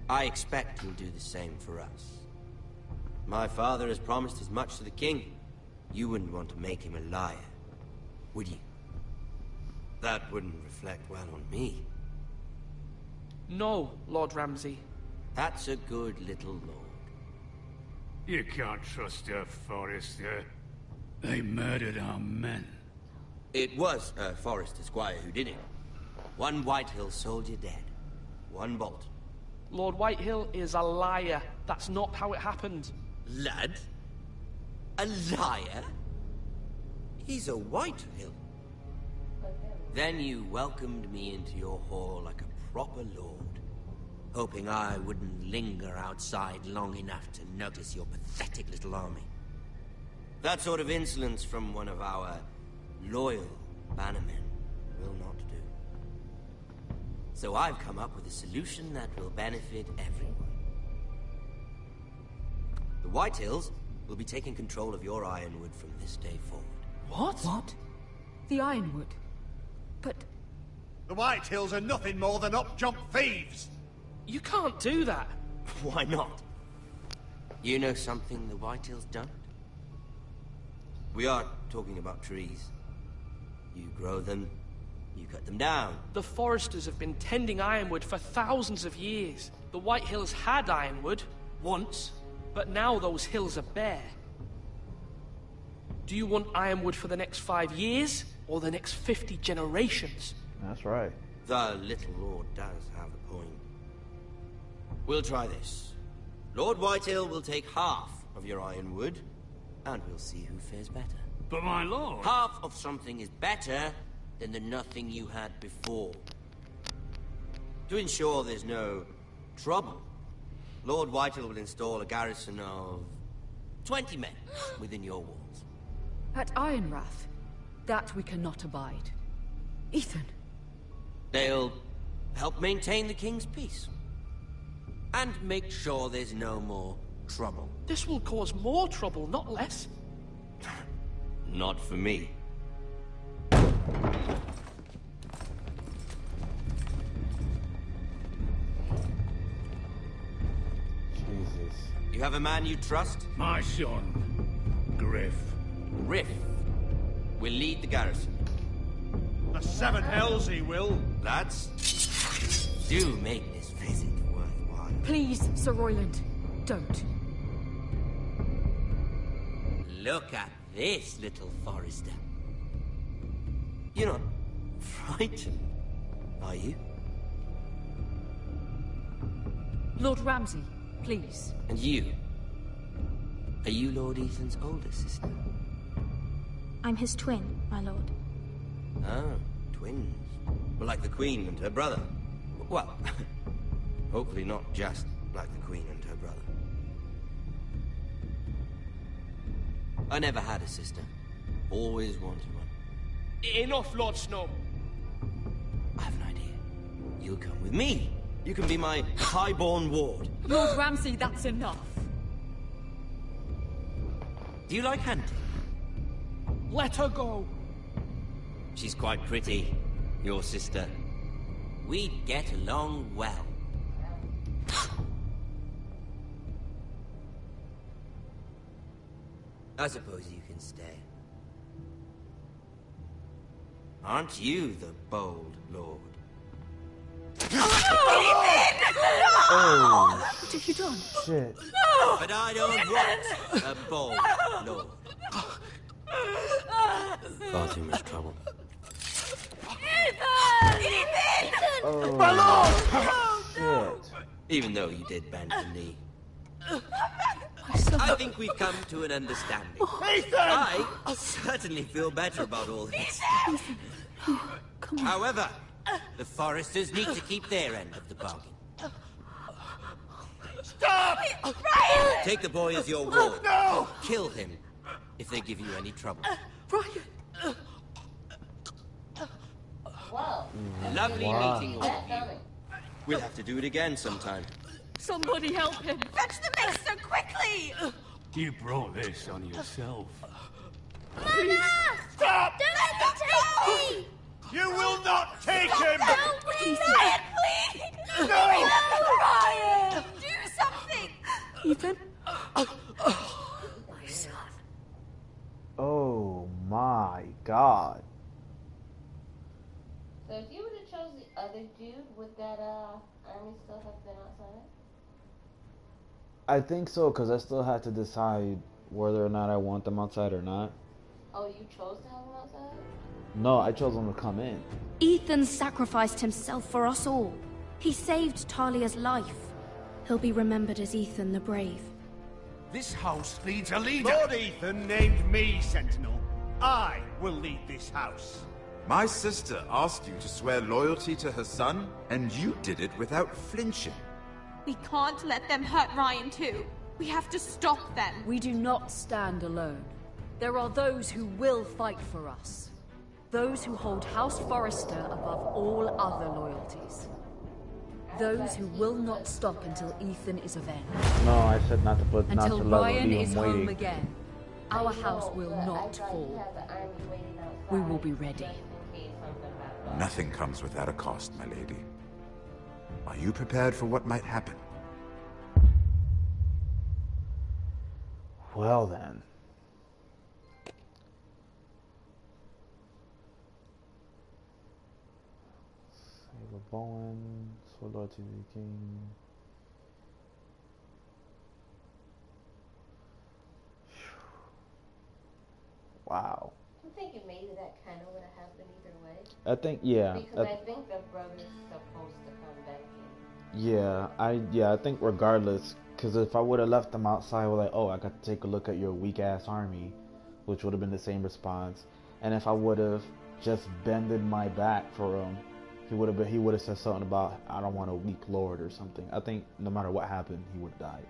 I expect you'll do the same for us. My father has promised as much to the king. You wouldn't want to make him a liar, would you? That wouldn't reflect well on me. No, Lord Ramsay. That's a good little lord. You can't trust a Forester. They murdered our men. It was a Forester squire who did it. One Whitehill soldier dead. One Bolton. Lord Whitehill is a liar. That's not how it happened. Lad? A liar? He's a Whitehill. Then you welcomed me into your hall like a proper lord, hoping I wouldn't linger outside long enough to notice your pathetic little army. That sort of insolence from one of our loyal bannermen will not do. So I've come up with a solution that will benefit everyone. The Whitehills will be taking control of your Ironwood from this day forward. What? What? The Ironwood? But... The Whitehills are nothing more than up-jump thieves! You can't do that. Why not? You know something the Whitehills don't? We are talking about trees. You grow them, you cut them down. The Foresters have been tending Ironwood for thousands of years. The Whitehills had Ironwood, once, but now those hills are bare. Do you want Ironwood for the next 5 years, or the next 50 generations? That's right. The little lord does have a point. We'll try this. Lord Whitehill will take half of your Ironwood, and we'll see who fares better. But my lord... Half of something is better than the nothing you had before. To ensure there's no trouble, Lord Whitehill will install a garrison of 20 men within your walls. At Ironrath? That we cannot abide. Ethan! They'll help maintain the king's peace. And make sure there's no more trouble. This will cause more trouble, not less. Not for me. Jesus. You have a man you trust? My son, Griff. Griff will lead the garrison. The Seven Hells he will. Lads, do make this visit worthwhile. Please, Sir Royland, don't. Look at this, little Forester. You're not frightened, are you? Lord Ramsay, please. And you? Are you Lord Ethan's older sister? I'm his twin, my lord. Oh, twins. Well, like the Queen and her brother. Well, hopefully not just like the Queen and her brother. I never had a sister. Always wanted one. Enough, Lord Snow. I have an idea. You'll come with me. You can be my highborn ward. Lord Ramsay, that's enough. Do you like hunting? Let her go. She's quite pretty, your sister. We'd get along well. I suppose you can stay. Aren't you the bold lord? Oh, What have you done? shit. But I don't want a bold lord. Far too much trouble. Oh, My lord! shit. Even though you did bend the knee. I think we've come to an understanding. I certainly feel better about all this. However, the Foresters need to keep their end of the bargain. Stop! Brian! Take the boy as your ward. No! Kill him if they give you any trouble. Brian! Lovely Wow. meeting all of you. We'll have to do it again sometime. Somebody help him! Fetch the mixer quickly! You brought this on yourself. Mama! Stop! Don't let him take me! You will not take him! Don't please! Brian, please! No! Brian! Do something! Ethan? My son. Oh my god. So if you would have chose the other dude, would that army still have been outside? I think so, because I still had to decide whether or not I want them outside or not. Oh, you chose to have him outside? No, I chose them to come in. Ethan sacrificed himself for us all. He saved Talia's life. He'll be remembered as Ethan the Brave. This house needs a leader. Lord Ethan named me Sentinel. I will lead this house. My sister asked you to swear loyalty to her son, and you did it without flinching. We can't let them hurt Ryan too. We have to stop them. We do not stand alone. There are those who will fight for us. Those who hold House Forrester above all other loyalties. Those who will not stop until Ethan is avenged. No, I said not to put, not Until to let Ryan leave is him home waiting. again, our house will not fall. We will be ready. Nothing comes without a cost, my lady. Are you prepared for what might happen? Well then. Save a Bowen, sword loyalty to the king. Wow. I think maybe that kind of would have happened either way. I think, yeah. Because I think the brother's supposed to come back in. Yeah, I think regardless, because if I would have left them outside, we're like, oh, I got to take a look at your weak ass army, which would have been the same response. And if I would have just bended my back for him, he would have said something about, I don't want a weak lord or something. I think no matter what happened, he would have died.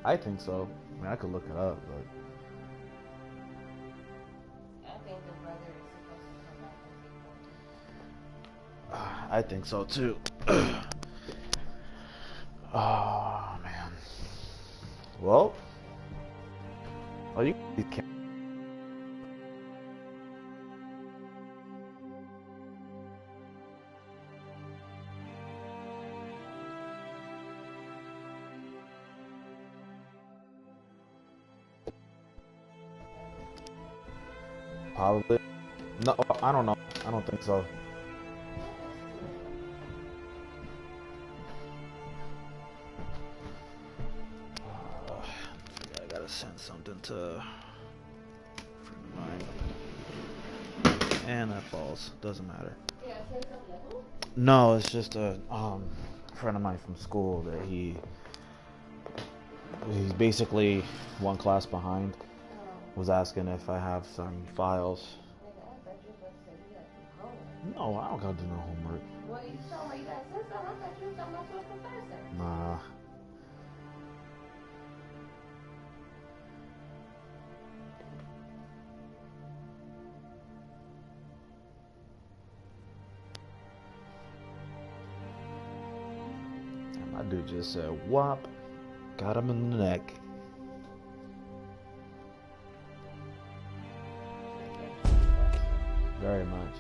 I think so. I mean, I could look it up, but I think the brother is supposed to come back and I think so too. Oh man. Well, you can't. Probably. No, I don't know. I don't think so. I gotta send something to a friend of mine. And that falls. Doesn't matter. No, it's just a friend of mine from school that he's basically one class behind. Was asking if I have some files. No, I don't gotta do no homework. Well, you told me you got sister. I thought you were talking about your professor. Nah. And my dude just said, whop. Got him in the neck. Very much.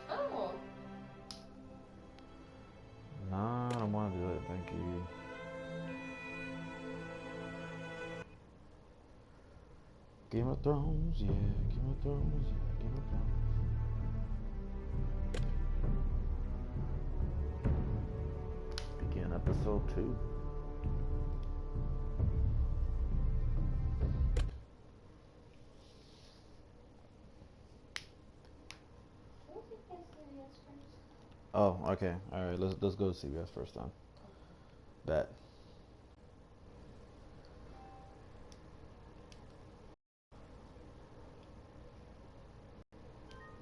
Oh. Nah, I don't want to do it. Thank you. Game of Thrones, yeah, Game of Thrones, yeah, Game of Thrones. Begin episode 2. Oh, okay. All right. Let's go to CBS first then. Bet.